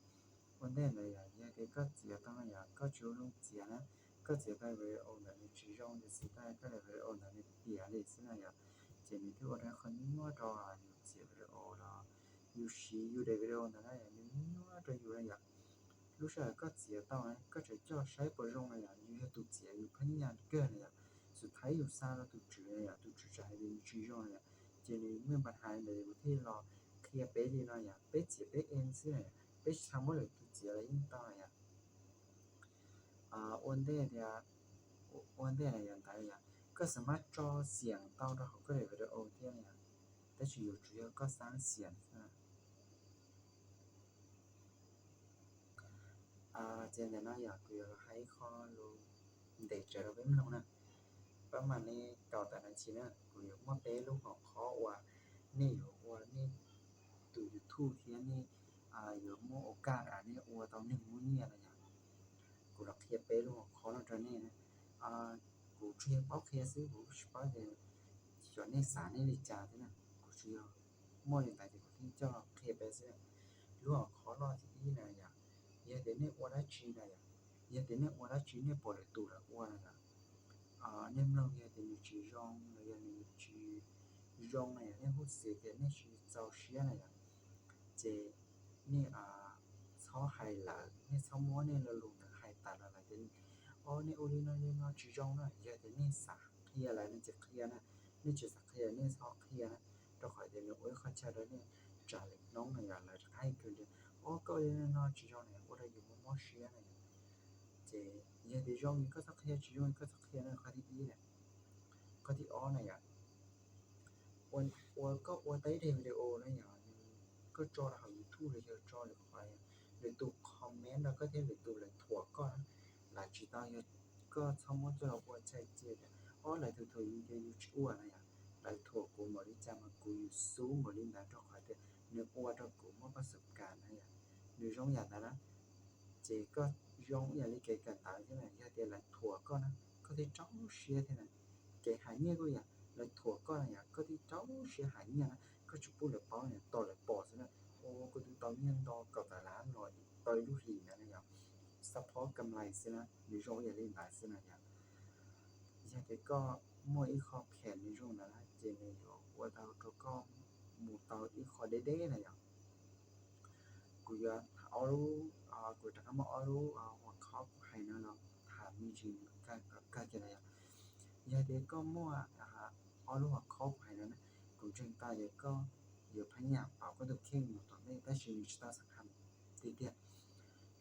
Speaker 1: วันเดียวเลย呀也得个เจีย当然呀个就弄เจียนะ个เจียได้วิดีโอนั้น只用的是ได้ก็เลยวิดีโอนั้นเปียเลยสินะ呀เจมีที่ว่าได้คนนี้ว่าเราอยู่เจียวิดีโอละอยู่ชีอยู่ในวิดีโอนั้นนะอย่างนี้ว่าเราอยู่อะไรอย่างlúc sau có chia tao ấy có thể cho sai bồi rong này như tụt chia như phân nhà cơ nàyสุดท้ายอยู่ซาแล้วตุจือเนี่ยตุจือใจเป็นจือย้อนเนี่ยเจนี่เมื่อปัญหาในประเทศเราเคลียร์เป๊ะดีหน่อยอ่ะเป๊ะเจียเป๊ะเอ็นสิเนี่ยเป๊ะทำว่าเลยตุจืออะไรยิ่งต่อยอ่ะวันเดียเดียวันเดียอะไรอย่างไรอ่ะก็สามารถจอเสียงเต้าได้เขาก็เลยวิดีโอเที่ยเนี่ยแต่主要ก็สร้างเสียงนะเจนเนี่ยน่าอยากคุยให้ข้อรู้เด็กเจอเราไม่ลงนะ ประมาณนี้เก่าแต่นั้นชีนะกูอยู่มาเป้ลูกของเขาว่านี่อยู่ว่านี่ดูยูทูบเทียนี่อยู่โมโอกาสนี่ว่าตอนนี้มุ้ยอะไรอย่างกูรักเทียเป้ลูกของเขาแล้วตอนนี้นะกูเทียบเอาเทียซื้อกูสปาเดจอนี่สารนี่ลิจาที่นะกูเทียมั่วอย่างไรที่กูที่เจ้าเทียเป้ซื้อลูกของเขารอที่นี่นะอย่างเยอะเดี๋ยวนี้ว่าได้ชีนะอย่างเยอะเดี๋ยวนี้ว่าได้ชีเนี่ยปวดตัวละว่านะ nên lâu giờ thì mình chỉ rong là giờ mình chỉ rong này nên hút xì thì nên chỉ giàu xía này chế nên sau hay là nên sau mỗi nên là lùng được hay tạt là đến nên oli nó chỉ rong này giờ thì nên xả kia lại nên chỉ kia này nên chỉ xả kia nên sau kia này cho khỏi thì mình ôi khỏi chơi đó nên trả lại nóng này là hay kiểu như có nên nó chỉ rong này ở đây dùng một món xía này chế giờ thì rong những cái sắc kia chỉ rong cái sắc kia nó khai đi này cóที่อ้อนะอย่างวันก็วันได้วิดีโอนะอย่างก็จอเรา YouTube เลยจอหรือใครหรือตัวคอมเมนต์แล้วก็ที่หรือตัวเลยถั่วก็หลายจีตาก็สมมติเราว่าใจเจ็ดอ้อหลายตัวตัวอยู่ยูชั่วนะอย่างหลายถั่วกูมาดิจามากูอยู่ซูมมาดินะต้องคอยเนื้ออ้วนเรากูมาประสบการณ์นะอย่างหรือร้องอย่างนั้นนะเจก็ร้องอย่างนี้เกี่ยวกับตายใช่ไหมอย่างเดียวหลายถั่วก็นะก็ที่จ้องเชียร์ที่นั่น cái hải nhiên thôi à lại thuộc con này à có đi cháu sẽ hải nhiên á có chụp bút được bao này to lại bỏ xuống này ô có đi tao nhiên to cầu tài lá rồi tôi lúc gì này này support cầm lại xin á đi rồi giờ lên lại xin này giờ thì có mỗi ít khó khăn đi rồi là trên này rồi qua tao cho có một tao ít khó đế này àกูจะเอารู้กูจะทำเอารู้หัวข้อให้นะเนาะถามมีจริงการจะอะไรgiờ thì có mua ở lúc học khó phải là cũng trên ta giờ có giờ phải nhà bảo có được khen một tuần đây ta chỉ ta sẵn hẳn thì tiệt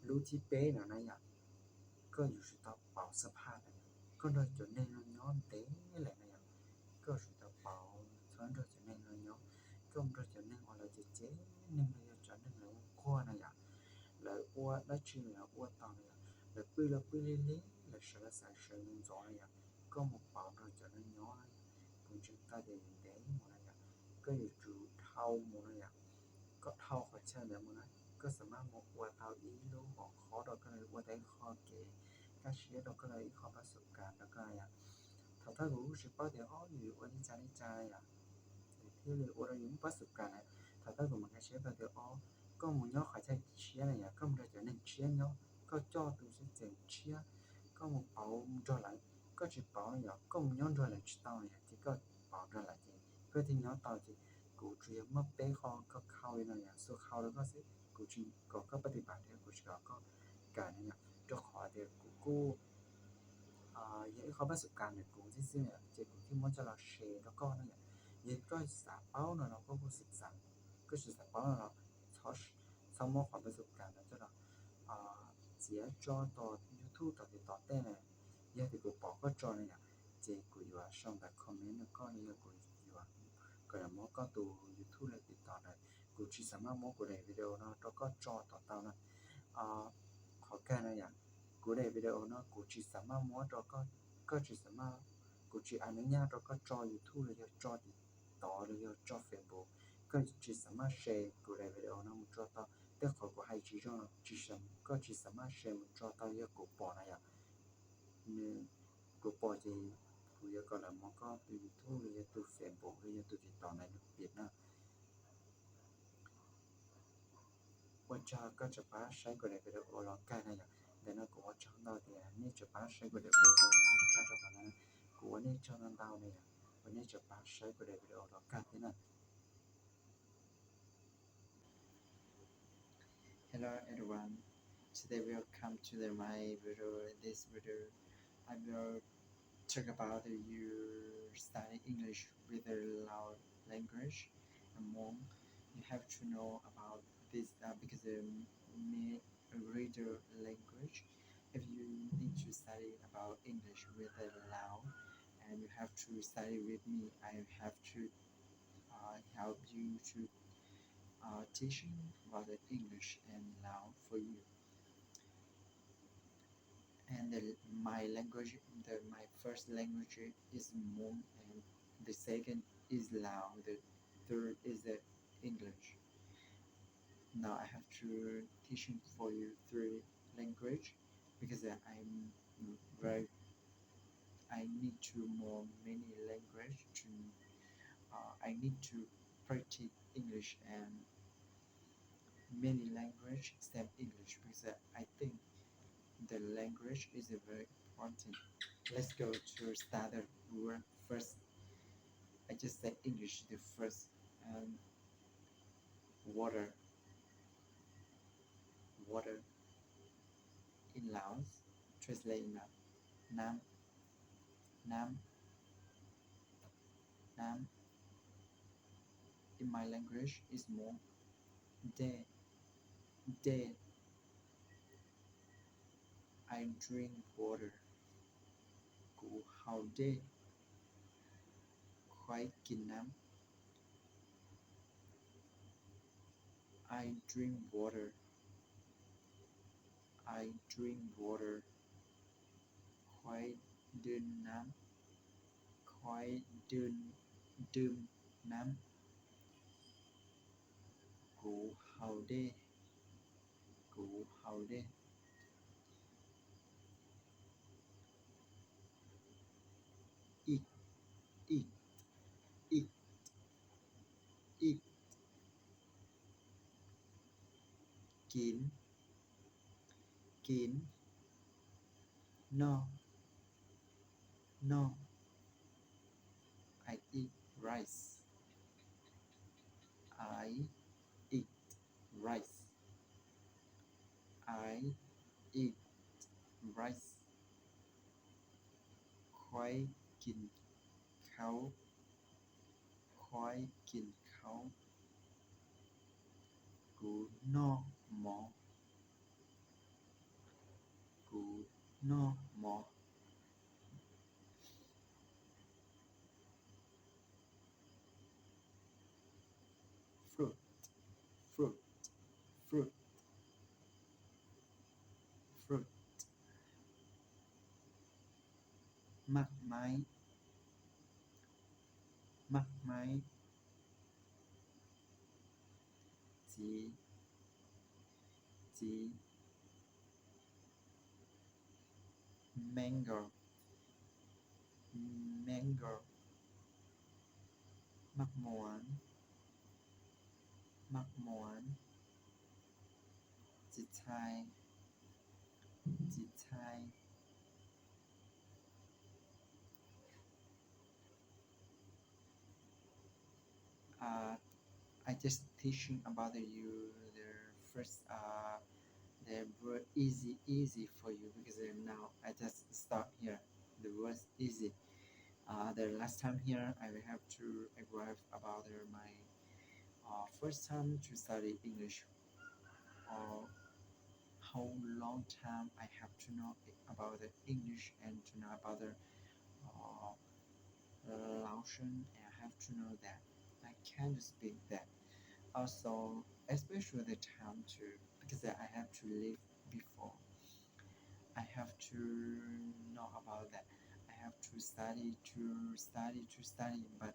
Speaker 1: lúc chi bé là này ạ cóอยู่สุดต่อเป่าสภาพก็โดยจนในน้องเต้นี่แหละนะก็สุดต่อเป่าส่วนโดยจนในน้องก็โดยจนในอะไรจะเจ๊หนึ่งเลยจนหนึ่งแล้วขั้วนะแล้วอ้วนแล้วชื่อแล้วอ้วนตอนนี้แล้วปื้ยเละแล้วเสือสายเสือเงินจ่อยcó một bảo rồi cho nó nhỏ cũng chúng ta để một này có nhiều chủ thâu một này có thâu phải chơi để một này cóสามารถmộtว่าเท่าอีรู้ของขอดอกก็เลยว่าได้ข้อเกก็เชียดอกก็เลยข้อประสบการณ์แล้วก็ถ้ารู้สึกว่าเดี๋ยวอยู่วันนี้ใจที่เลยว่าเราอยู่ประสบการณ์ถ้ารู้มันก็เชียดเดี๋ยวก็มันย่อขายใจเชียอะไรก็มันจะหนึ่งเชียย่อก็จ่อตัวเสียงเชียก็มันเป่าจ่อหลัง có chỉ bảo là có một nhóm rồi là chỉ tao này chỉ có bảo ra là gì cái thì nhóm tao chỉ cụ chỉ mất bé kho có khâu này là số khâu đó có sẽ cụ chỉ cóปฏิบัติเนี่ยcụ chỉ có cả này cho khỏi thì cụ những khóประสบการณ์เนี่ยกูที่ซึ่งเนี่ยเจกูที่มันจะเราแชร์แล้วก็นั่นแหละยังก็สาเป้าเนาะเราก็รู้สึกสั่งก็คือสาเป้าเราเขาสมองความประสบการณ์แล้วจะเราเสียจอต่อ YouTube ต่อติดต่อเต้นเนี่ยยังที่กูบอกก็จอเนี่ยเจกูอยู่ว่าช่องแบบคอมเมนต์แล้วก็ยังกูอยู่ว่าก็อย่างมอก็ตัว YouTube เลยติดต่อได้กูที่สามารถมอกูได้วิดีโอเนาะแล้วก็จอต่อเตานะขอแค่นะอย่างกูได้วิดีโอเนาะกูที่สามารถมอแล้วก็ที่สามารถกูที่อนุญาตแล้วก็จอ YouTube เลยจอติดต่อเลยจอ Facebook ก็ที่สามารถแชร์กูได้วิดีโอเนาะมันจอต่อแต่ขอกูให้ที่จอที่สามก็ที่สามารถแชร์มันจอต่อเยอะกูปอนะอย่างเนี่ยกูปอจะกูเยอะก็แล้วมันก็ตัว YouTube เลยตัว Facebook เลยตัวติดต่อในเวียดนาม 我家个只把水过来给它我老干那样，但那个我长到的，你只把水过来给我干到可能，我那长到那样，我那只把水过来给我老干的呢。Hello everyone, today welcome to my video. This video, I will talk about you study English with a loud language. And more, you have to know about this because me reader language. If you need to study about English with a loud, and you have to study with me, I have to help you to teaching about the English and loud for you. And my language, my first language is Hmong, and the second is Lao, the third is the English. Now I have to teaching for you three language because very I need to more many language to I need to practice English and many language except English because I think the language is very important. Let's go to start the word first. I just said English the first. Water, water in Laos. Translate in Laos. Nam, nam, nam. In my language is more. Day, day. I drink water. Củ hào đê. Khoái kín nám. I drink water. I drink water. Khoái đơn nám. Khoái đơm nám. Củ hào đê. Củ hào đê. Eat, eat, eat, eat. Kín, kín. No, no. I eat rice. I eat rice. I eat rice. Khoái kín kháo. Khoái kín kháo. Cú no mò. Cú no mò. Fruit, fruit, fruit, fruit. Mắc máy, mắc máy. Chí, chí. Mango, mango. Mắc muỗng, mắc muỗng. Chị thai, chị thai. I just teaching about you the first the word easy for you because now I just start here. the words easy. The last time here, I will have to arrive about my first time to study English, or how long time I have to know about the English and to know about the uh, Laotian, and I have to know that I can speak that. Also, especially the time to because I have to live before. I have to know about that. I have to study, but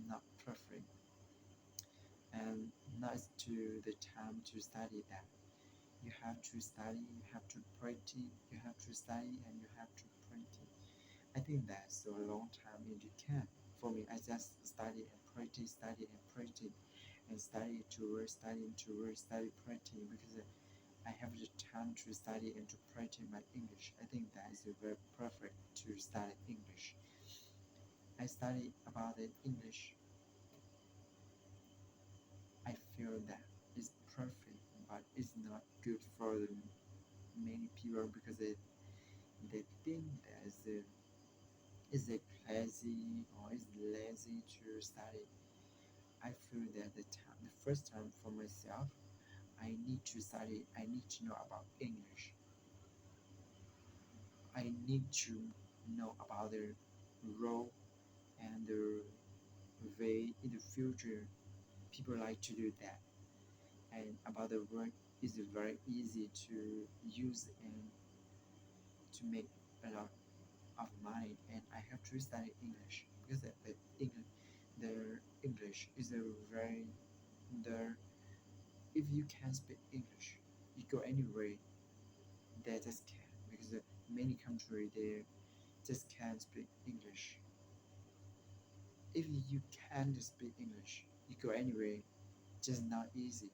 Speaker 1: not perfect. And not to the time to study that. You have to study, you have to practice, you have to study, and you have to practice. I think that's a long time and you can. For me, I just study and practice, and study to study, practice because I have the time to study and to practice my English. I think that is very perfect to study English. I study about the English. I feel that it's perfect, but it's not good for the many people because they think that is lazy or is lazy to study. I feel that the first time for myself, I need to study. I need to know about English. I need to know about the role and the way in the future people like to do that. And about the word is very easy to use and to make a lot of money. And I have to study English because the English is a very the if you can speak English, you go anywhere. They just can because many countries they just can't speak English. If you can speak English, you go anywhere. Just not easy.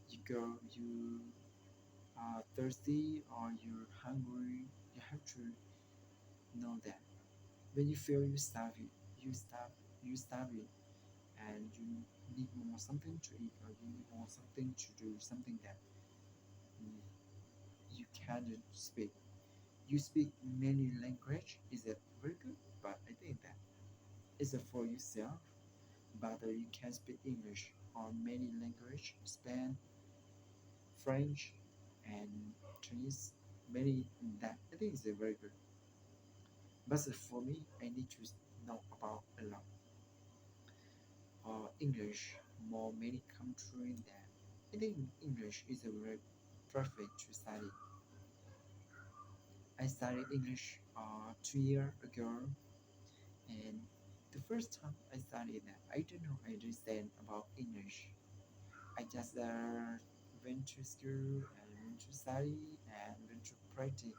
Speaker 1: You are thirsty or you're hungry. You have to know that when you feel you starve, you starving, and you need more something to eat or you need more something to do, something that mm, you can't speak. You speak many language is it very good, but I think that is for yourself. But you can speak English or many language, Spanish, French, and Chinese. Many that I think is very good. But for me, I need to know about a lot English. More many country that I think English is a very perfect to study. I studied English 2 years ago, and the first time I studied that, I don't know I understand about English. I just went to school and went to study and went to practice.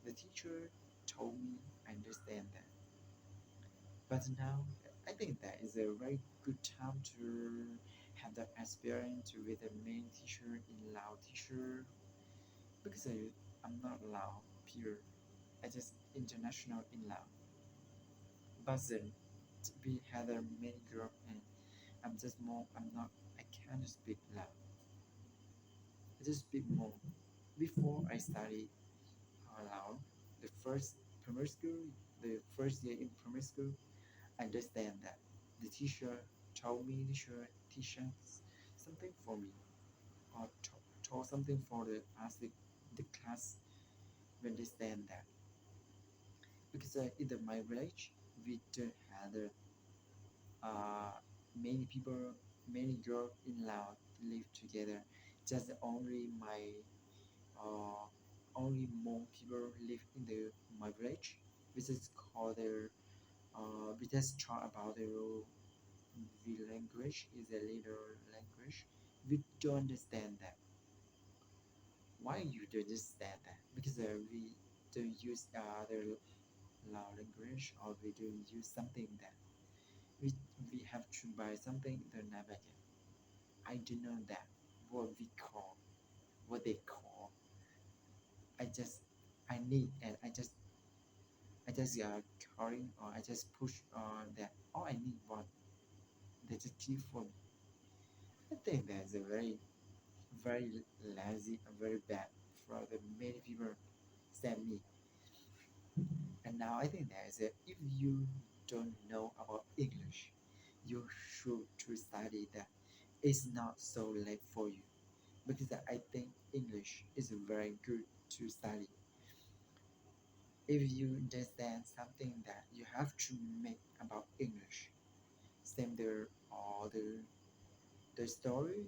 Speaker 1: The teacher told me I understand that. But now I think that is a very good time to have the experience with the main teacher in Lao teacher because I'm not Lao peer. I just international in Lao. But then we had a many group and I'm not I can't speak Lao. I just speak more. Before I studied Lao, the first primary school, the first year in primary school, I understand that the teacher told me teacher something for me or told something for the ask the class to understand that because in my village we don't have uh, many people many girls in Laos live together just only uh, only more people live in my village which is called we just talk about the language is a little language. We don't understand that. Why you don't understand that? Because we don't use the Lao language or we don't use something that we, we have to buy something the Navaja. I don't know that what they call. I just I need and I just calling or I just push on that. All I need one. They just keep for me. I think that's a very lazy and very bad for the many people than me. And now I think that is it. If you don't know about English, you should to study that. It's not so late for you because I think English is very good to study. If you understand something that you have to make about English, same there all the story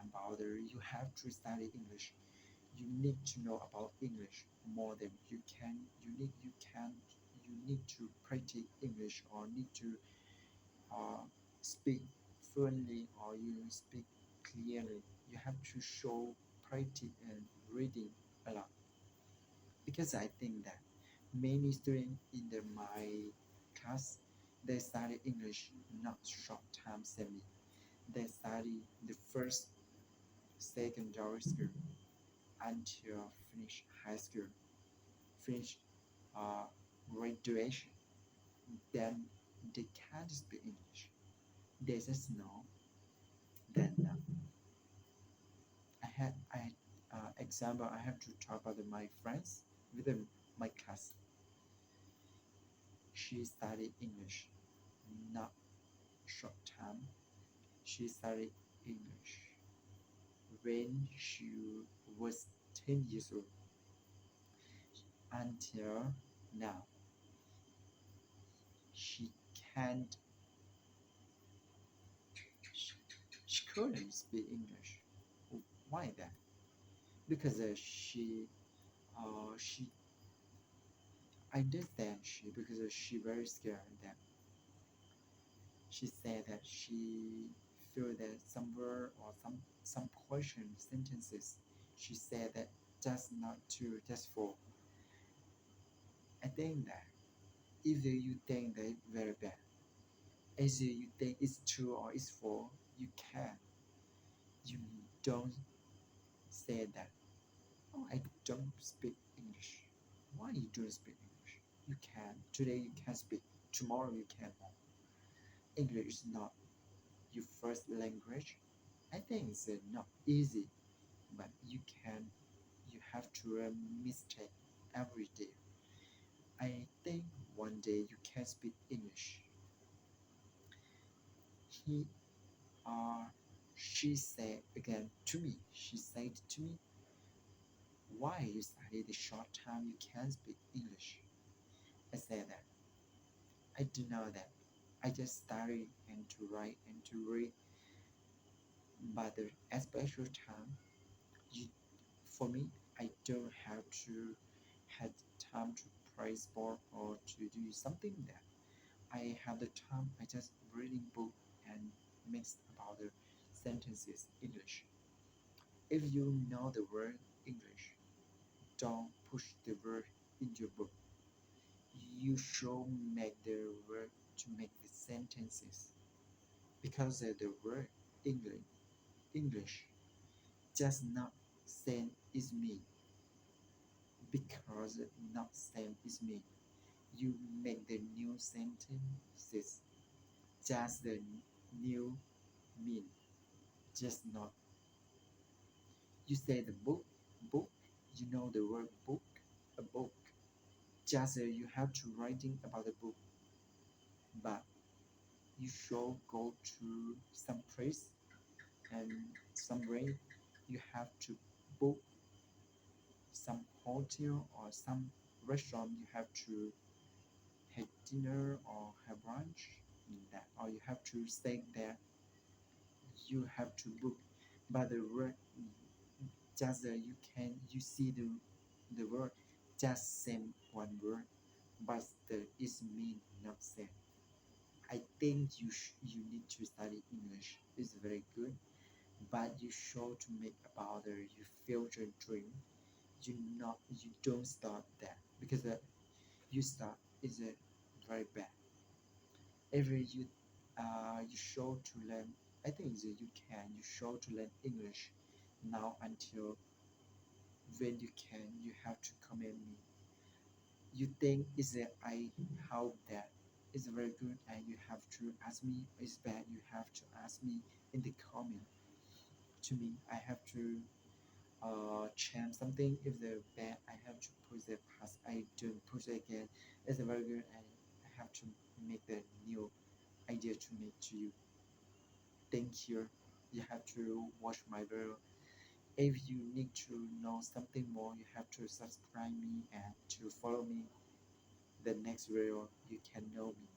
Speaker 1: about you have to study English. You need to know about English more than you need to practice English or need to uh, speak fluently or you speak clearly. You have to show practice and reading a lot because I think that many students in my class they study English not short time semi. They study the first secondary school until finish high school, finish uh, graduation. Then they can't speak English. They just know. Then I example I have to talk about my friends with my class. She studied English, not short time. She studied English when she was 10 years old until now. She can't, she, she couldn't speak English. Why that? Because she understand she because she very scared that she said that she feel that some word or some question sentences she said that just not to just for. I think that either you think that it's very bad, either you think it's true or it's false, you can. You don't say that. Oh, I don't speak English. Why you don't speak English? You can. Today you can speak. Tomorrow you cannot. English is not your first language. I think it's not easy, but you can. You have to learn mistake every day. I think one day you can speak English. He she said again to me. She said to me, "Why you study the short time you can speak English?" I said that I do know that. I just study and to write and to read, but the special time, you, for me, I don't have to have time to play sport or to do something that I have the time. I just reading book and mix about the sentences English. If you know the word English, don't push the word in your book. You should make the word to make the sentences because the word English English just not same is me because not same is me. You make the new sentences just the new mean just not. You say the book. You know the word book, a book. Just you have to writing about the book, but you should go to some place and somewhere you have to book some hotel or some restaurant. You have to have dinner or have lunch in that, or you have to stay there. You have to book, but the word just you can you see the word just same one word, but the is mean not same. I think you need to study English. It's very good, but you should to make about your future dream. You don't start that because you start is very bad. Every you show to learn. I think that you can. You show to learn English now until when you can. You have to comment me. You think is that I how that is very good and you have to ask me is bad. You have to ask me in the comment to me. I have to change something. If they're bad, I have to push the past. I don't push it again. It's very good. I have to make the new idea to make to you. Thank you. You have to watch my video. If you need to know something more, you have to subscribe me and to follow me. The next video you can know me.